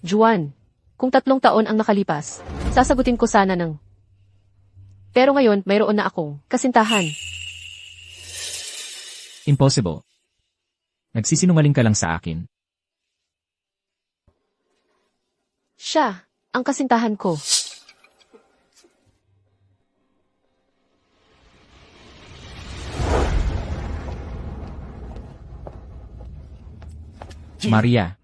Speaker 3: Juan, kung 3 taon ang nakalipas, sasagutin ko sana ng... Pero ngayon, mayroon na akong kasintahan.
Speaker 2: Impossible. Nagsisinungaling ka lang sa akin.
Speaker 3: Siya, ang kasintahan ko.
Speaker 2: Maria.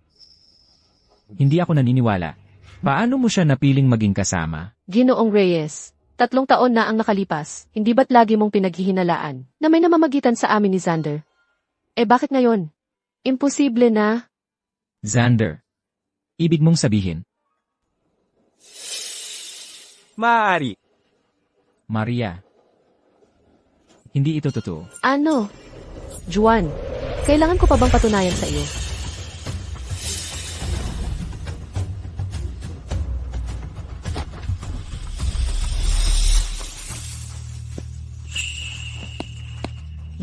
Speaker 2: Hindi ako naniniwala. Paano mo siya napiling maging kasama?
Speaker 3: Ginoong Reyes, 3 taon na ang nakalipas, hindi ba't lagi mong pinaghihinalaan na may namamagitan sa amin ni Xander? Eh bakit ngayon? Imposible na.
Speaker 2: Xander. Ibig mong sabihin,
Speaker 4: Maaari.
Speaker 2: Maria. Hindi ito totoo.
Speaker 3: Ano? Juan, kailangan ko pa bang patunayan sa iyo?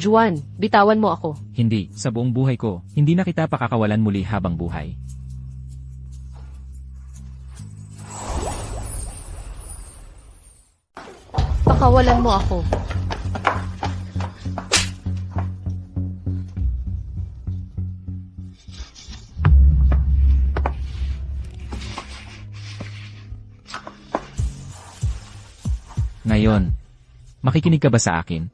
Speaker 3: Juan, bitawan mo ako.
Speaker 2: Hindi, sa buong buhay ko, hindi na kita pakakawalan muli habang buhay.
Speaker 3: Pakawalan mo ako.
Speaker 2: Ngayon, makikinig ka ba sa akin?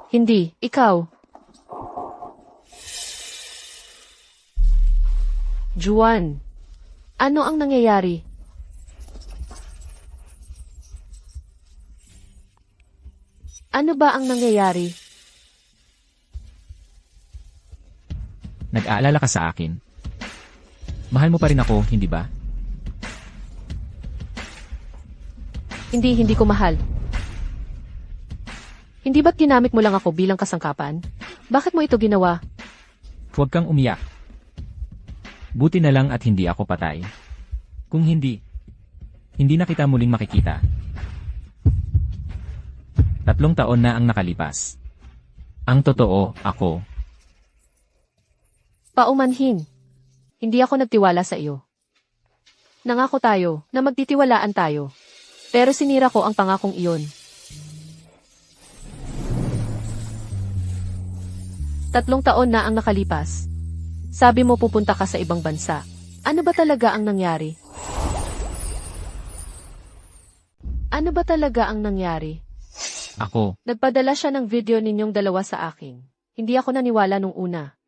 Speaker 3: Hindi, ikaw. Juan, ano ang nangyayari? Ano ba ang nangyayari?
Speaker 2: Nag-aalala ka sa akin. Mahal mo pa rin ako, hindi ba?
Speaker 3: Hindi ko mahal. Hindi ba't ginamit mo lang ako bilang kasangkapan? Bakit mo ito ginawa?
Speaker 2: Huwag kang umiyak. Buti na lang at hindi ako patay. Kung hindi na kita muling makikita. 3 taon na ang nakalipas. Ang totoo, ako.
Speaker 3: Paumanhin. Hindi ako nagtiwala sa iyo. Nangako tayo na magtitiwalaan tayo. Pero sinira ko ang pangakong iyon. 3 taon na ang nakalipas. Sabi mo pupunta ka sa ibang bansa. Ano ba talaga ang nangyari? Ano ba talaga ang nangyari?
Speaker 2: Ako,
Speaker 3: Nagpadala siya ng video ninyong dalawa sa akin. Hindi ako naniwala nung una.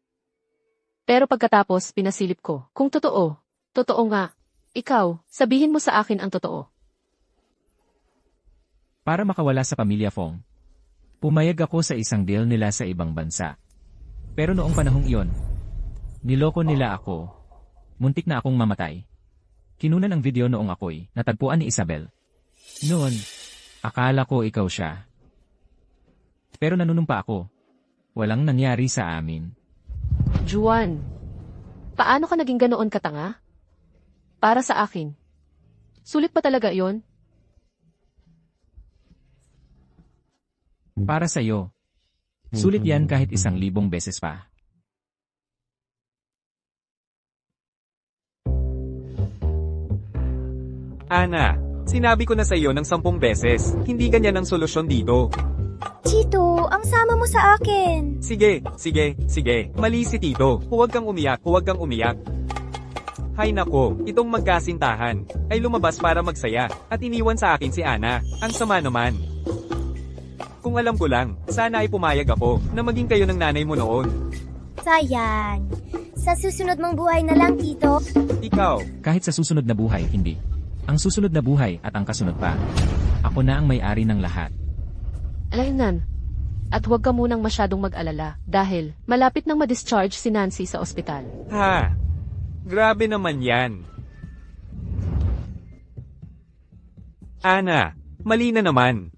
Speaker 3: Pero pagkatapos, pinasilip ko. Kung totoo, totoo nga. Ikaw, sabihin mo sa akin ang totoo.
Speaker 2: para makawala sa pamilya Fong, pumayag ako sa isang deal nila sa ibang bansa. Pero noong panahong iyon, niloko nila ako. Muntik na akong mamatay. Kinunan ang video noong ako'y natagpuan ni Isabel. Noon, akala ko ikaw siya. Pero nanunumpa ako. Walang nangyari sa amin.
Speaker 3: Juan, paano ka naging ganoon katanga? Para sa akin. Sulit pa talaga yon?
Speaker 2: Para sa'yo. Sulit yan kahit 1,000 beses pa.
Speaker 4: Ana, sinabi ko na sa iyo ng 10 beses, hindi ganyan ang solusyon dito.
Speaker 5: Tito, ang sama mo sa akin.
Speaker 4: Sige. Mali si Tito. Huwag kang umiyak. Hay nako, itong magkasintahan ay lumabas para magsaya at iniwan sa akin si Ana. Ang sama naman. Kung alam ko lang, sana ay pumayag ako na maging kayo ng nanay mo noon.
Speaker 5: Sayang. Sa susunod mong buhay na lang, Tito.
Speaker 4: Ikaw,
Speaker 2: Kahit sa susunod na buhay, hindi. Ang susunod na buhay at ang kasunod pa. Ako na ang may-ari ng lahat.
Speaker 3: Alainan. At huwag ka munang masyadong mag-alala dahil malapit nang ma-discharge si Nancy sa ospital.
Speaker 4: ha? Grabe naman yan. Ana, mali na naman.